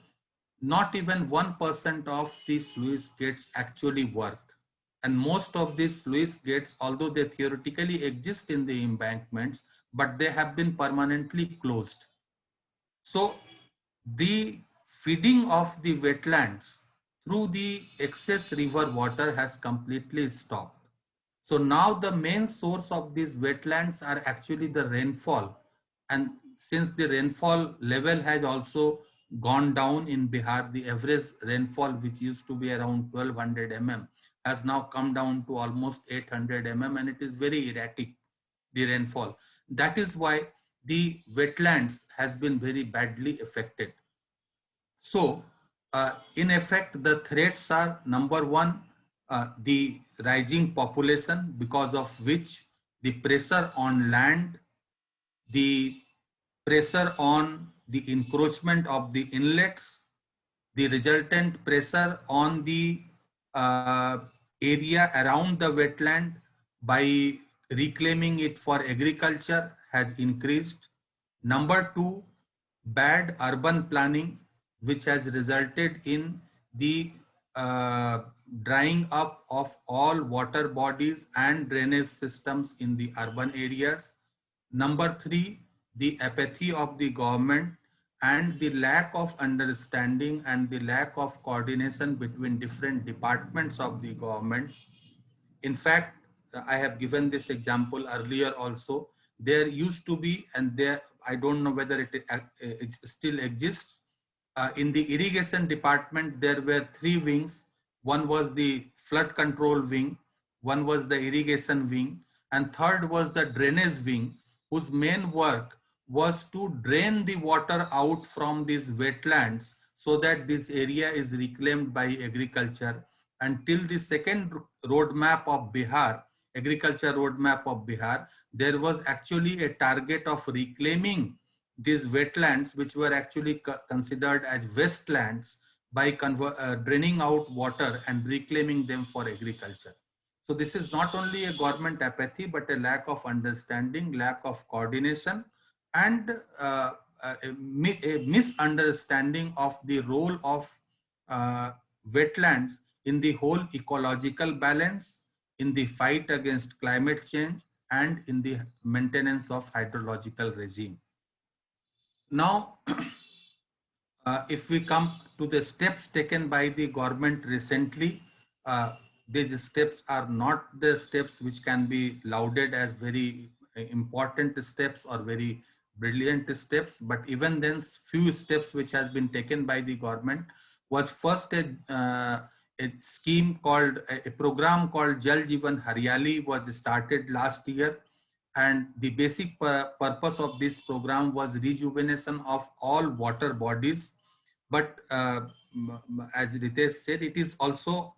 not even 1% of these sluice gates actually work. And most of these sluice gates, although they theoretically exist in the embankments, but they have been permanently closed. So the feeding of the wetlands through the excess river water has completely stopped. So now the main source of these wetlands are actually the rainfall. And since the rainfall level has also gone down in Bihar, the average rainfall, which used to be around 1200 mm, has now come down to almost 800 mm, and it is very erratic, the rainfall. That is why the wetlands has been very badly affected. So in effect, the threats are: number one, the rising population, because of which the pressure on land, the pressure on the encroachment of the inlets, the resultant pressure on the area around the wetland by reclaiming it for agriculture has increased. Number two, bad urban planning, which has resulted in the drying up of all water bodies and drainage systems in the urban areas. Number three, the apathy of the government and the lack of understanding and the lack of coordination between different departments of the government. In fact, I have given this example earlier also. There used to be, and there, I don't know whether it still exists. In the irrigation department, there were three wings. One was the flood control wing, one was the irrigation wing, and third was the drainage wing, whose main work was to drain the water out from these wetlands so that this area is reclaimed by agriculture. Until the second roadmap of Bihar, agriculture roadmap of Bihar, there was actually a target of reclaiming these wetlands, which were actually considered as wastelands, by draining out water and reclaiming them for agriculture. So this is not only a government apathy, but a lack of understanding, lack of coordination, and a misunderstanding of the role of wetlands in the whole ecological balance, in the fight against climate change, and in the maintenance of hydrological regime. Now, if we come to the steps taken by the government recently, these steps are not the steps which can be lauded as very important steps or very brilliant steps, but even then, few steps which has been taken by the government was first a scheme called, a program called Jal Jeevan Haryali was started last year, and the basic purpose of this program was rejuvenation of all water bodies. But as Ritesh said, it is also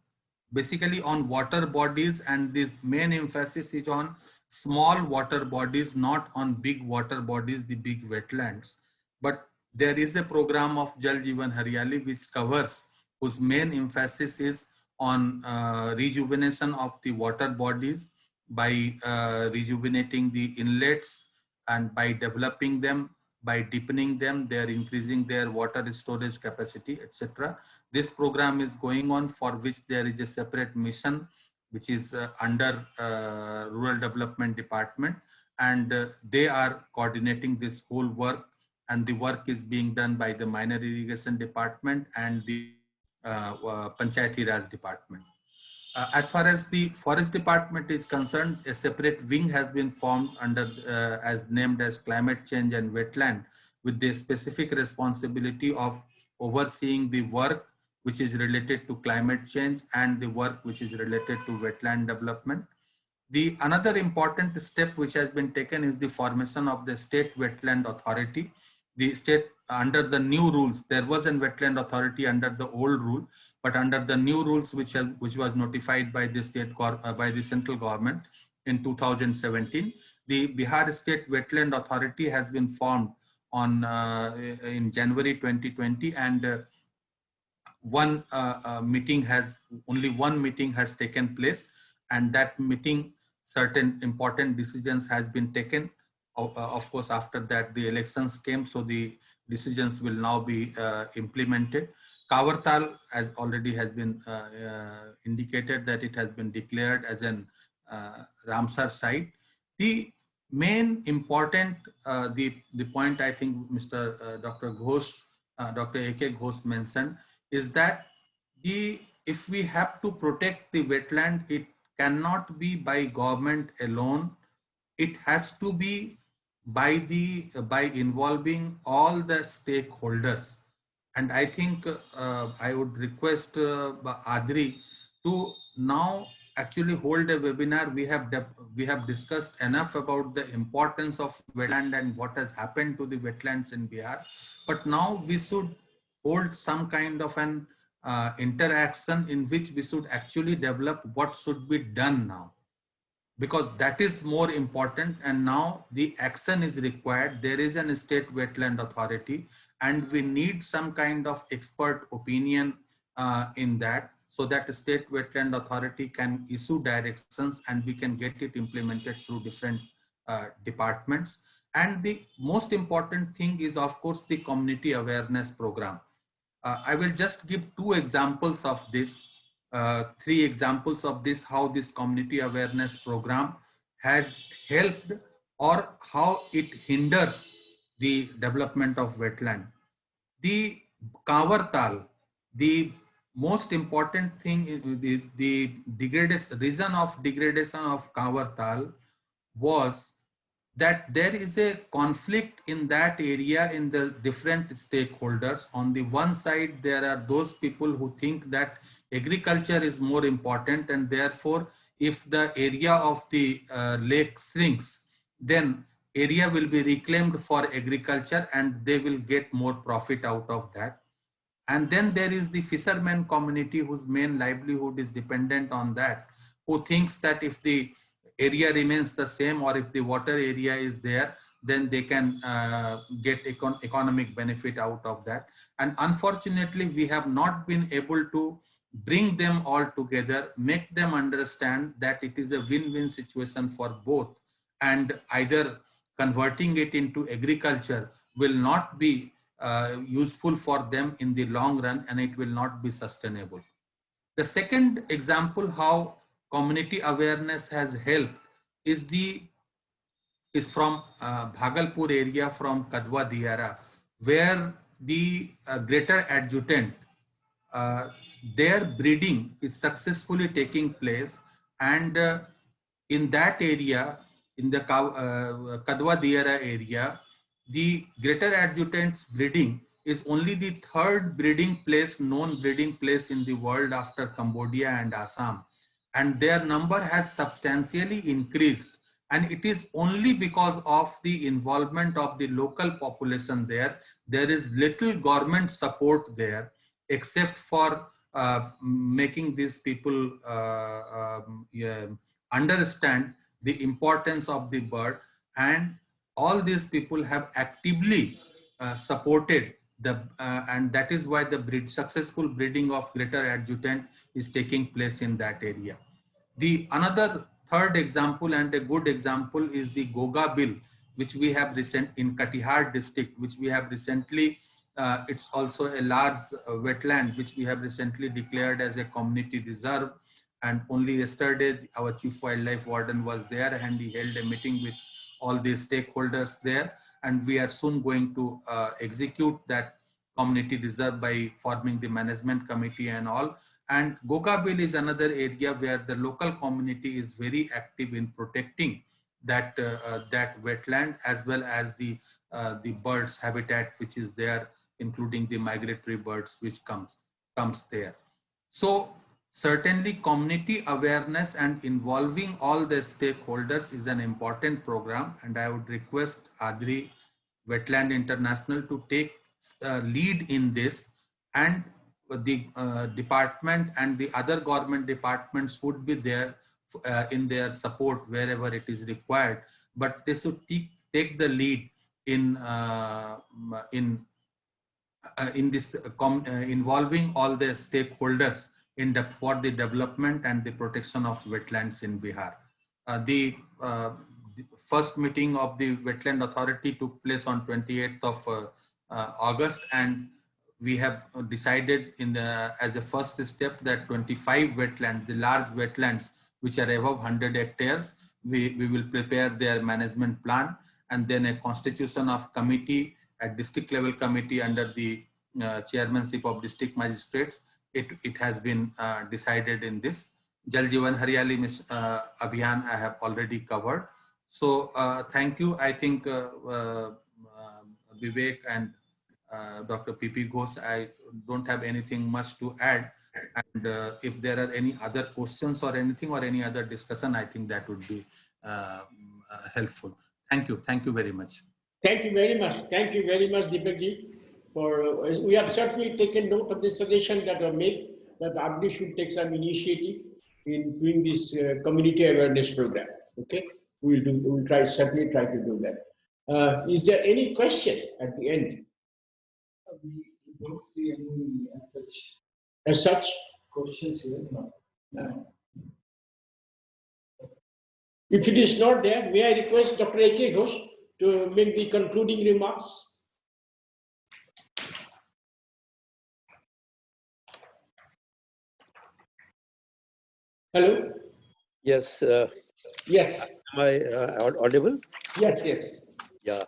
basically on water bodies, and the main emphasis is on small water bodies, not on big water bodies, the big wetlands. But there is a program of Jal Jeevan Haryali which covers, whose main emphasis is on rejuvenation of the water bodies by rejuvenating the inlets, and by developing them, by deepening them, they are increasing their water storage capacity, etc. This program is going on, for which there is a separate mission which is under Rural Development Department, and they are coordinating this whole work, and the work is being done by the Minor Irrigation Department and the Panchayati Raj Department. As far as the Forest Department is concerned, a separate wing has been formed under as named as Climate Change and Wetland, with the specific responsibility of overseeing the work which is related to climate change and the work which is related to wetland development. The another important step which has been taken is the formation of the State Wetland Authority. The state, under the new rules, there was a wetland authority under the old rule, but under the new rules which was notified by the by the central government in 2017, the Bihar State Wetland Authority has been formed on in January 2020, and only one meeting has taken place, and that meeting certain important decisions has been taken. Of course, after that the elections came, so the decisions will now be implemented. Kabertal, as already has been indicated, that it has been declared as an Ramsar site. The main important, the point I think Mr. Dr. Ghosh, Dr. A.K. Ghosh mentioned, is that if we have to protect the wetland, it cannot be by government alone. It has to be by involving all the stakeholders. And I think I would request Adri to now actually hold a webinar. We have discussed enough about the importance of wetland and what has happened to the wetlands in Bihar. But now we should hold some kind of an interaction in which we should actually develop what should be done now, because that is more important. And now the action is required. There is an State Wetland Authority, and we need some kind of expert opinion in that, so that the State Wetland Authority can issue directions and we can get it implemented through different departments. And the most important thing is, of course, the community awareness program. I will just give two examples of this. Three examples of this, how this community awareness program has helped or how it hinders the development of wetland. The Kabertal, the most important thing is the reason of degradation of Kabertal was that there is a conflict in that area in the different stakeholders. On the one side, there are those people who think that agriculture is more important, and therefore if the area of the lake shrinks, then area will be reclaimed for agriculture and they will get more profit out of that. And then there is the fishermen community whose main livelihood is dependent on that, who thinks that if the area remains the same or if the water area is there, then they can get economic benefit out of that. And unfortunately, we have not been able to bring them all together, make them understand that it is a win-win situation for both, and either converting it into agriculture will not be useful for them in the long run, and it will not be sustainable. The second example how community awareness has helped is from Bhagalpur area, from Kadwa Diara, where the greater adjutant, their breeding is successfully taking place, and in that area, in the Kadwa Diara area, the greater adjutant's breeding is only the third known breeding place in the world after Cambodia and Assam. And their number has substantially increased. And it is only because of the involvement of the local population there. There is little government support there, except for making these people understand the importance of the bird. And all these people have actively supported the, and that is why the successful breeding of greater adjutant is taking place in that area. The another third example and a good example is the Goga bill, which we have in Katihar district, which we have recently, it's also a large wetland, which we have recently declared as a community reserve. And only yesterday, our chief wildlife warden was there and he held a meeting with all the stakeholders there. And we are soon going to execute that community reserve by forming the management committee and all. And Goga bill is another area where the local community is very active in protecting that that wetland, as well as the birds habitat which is there, including the migratory birds which comes there. So certainly community awareness and involving all the stakeholders is an important program, and I would request Adri Wetland International to take lead in this, and the department and the other government departments would be there in their support wherever it is required, but they should take the lead in this involving all the stakeholders for the development and the protection of wetlands in Bihar. The first meeting of the Wetland Authority took place on 28th of August, and we have decided as a first step that 25 wetlands, the large wetlands which are above 100 hectares, we will prepare their management plan, and then a constitution of committee at district level committee under the chairmanship of district magistrates. It has been decided in this. Jal Jeevan Haryali Abhiyan I have already covered. So thank you. I think Vivek and Dr. P.P. Ghosh, I don't have anything much to add. And if there are any other questions or anything or any other discussion, I think that would be helpful. Thank you. Thank you very much. Thank you very much. Thank you very much, Deepakji. We have certainly taken note of the suggestion that were made that Abdi should take some initiative in doing this community awareness program. Okay, we will certainly try to do that. Is there any question at the end? We don't see any as such questions here. No. If it is not there, may I request Dr. A.K. Ghosh to make the concluding remarks? Hello? Yes. Yes. Am I audible? Yes, yes. Yeah.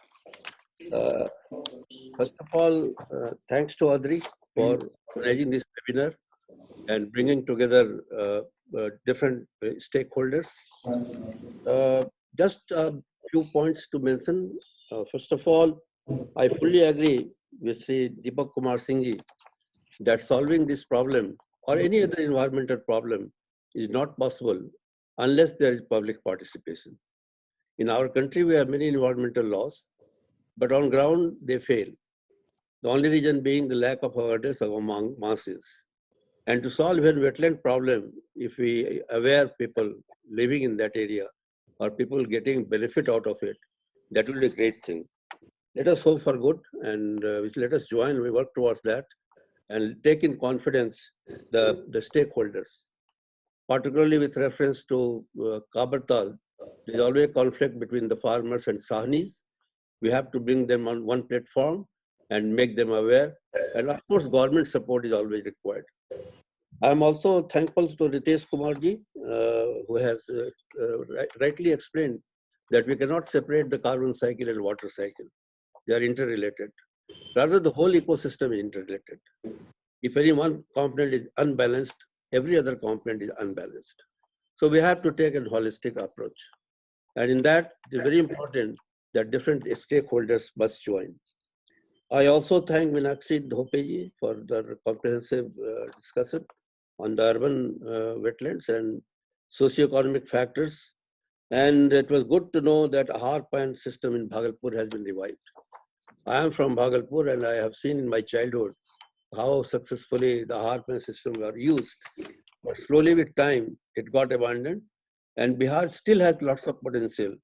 First of all, thanks to Adri for organizing this webinar and bringing together different stakeholders. Just a few points to mention. First of all, I fully agree with Sri Deepak Kumar Singh ji that solving this problem or any other environmental problem is not possible unless there is public participation. In our country, we have many environmental laws, but on ground, they fail. The only reason being the lack of awareness among masses. And to solve a wetland problem, if we aware people living in that area or people getting benefit out of it, that will be a great thing. Let us hope for good, and let us join, we work towards that, and take in confidence the stakeholders. Particularly with reference to Kabertal, there is always a conflict between the farmers and Sahnis. We have to bring them on one platform and make them aware. And of course, government support is always required. I'm also thankful to Ritesh Kumar ji, who has rightly explained that we cannot separate the carbon cycle and water cycle. They are interrelated. Rather, the whole ecosystem is interrelated. If any one component is unbalanced, every other component is unbalanced. So we have to take a holistic approach. And in that, it is very important that different stakeholders must join. I also thank Meenakshi Dhopeji for the comprehensive discussion on the urban wetlands and socioeconomic factors. And it was good to know that a harpan system in Bhagalpur has been revived. I am from Bhagalpur and I have seen in my childhood how successfully the harpan system were used. But slowly with time, it got abandoned. And Bihar still has lots of potential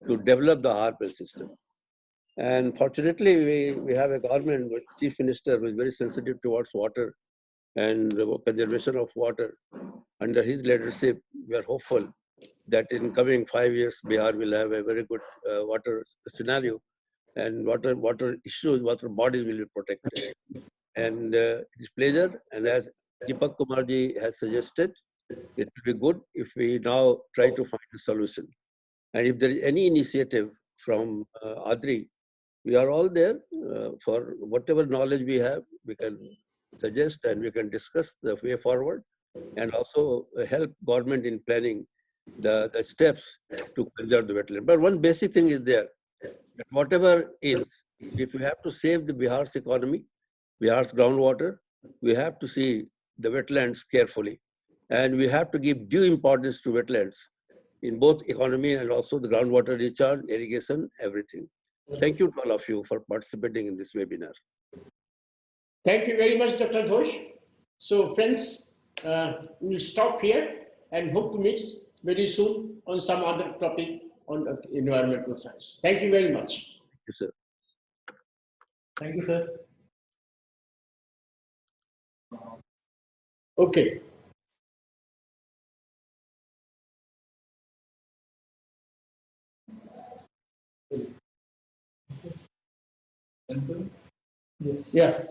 to develop the harpan system. And fortunately, we have a government with chief minister who is very sensitive towards water and conservation of water. Under his leadership, we are hopeful that in coming 5 years, Bihar will have a very good water scenario, and water issues, water bodies will be protected. And it's pleasure, and as Deepak Kumarji has suggested, it will be good if we now try to find a solution. And if there is any initiative from Adri, we are all there for whatever knowledge we have, we can suggest and we can discuss the way forward, and also help government in planning the steps to conserve the wetland. But one basic thing is there, that whatever is, if we have to save the Bihar's economy, Bihar's groundwater, we have to see the wetlands carefully. And we have to give due importance to wetlands in both economy and also the groundwater recharge, irrigation, everything. Thank you to all of you for participating in this webinar. Thank you very much, Dr. Ghosh. So friends, we'll stop here and hope to meet very soon on some other topic on environmental science. Thank you very much. Thank you, sir. Thank you, sir. Okay. Yes. Yeah.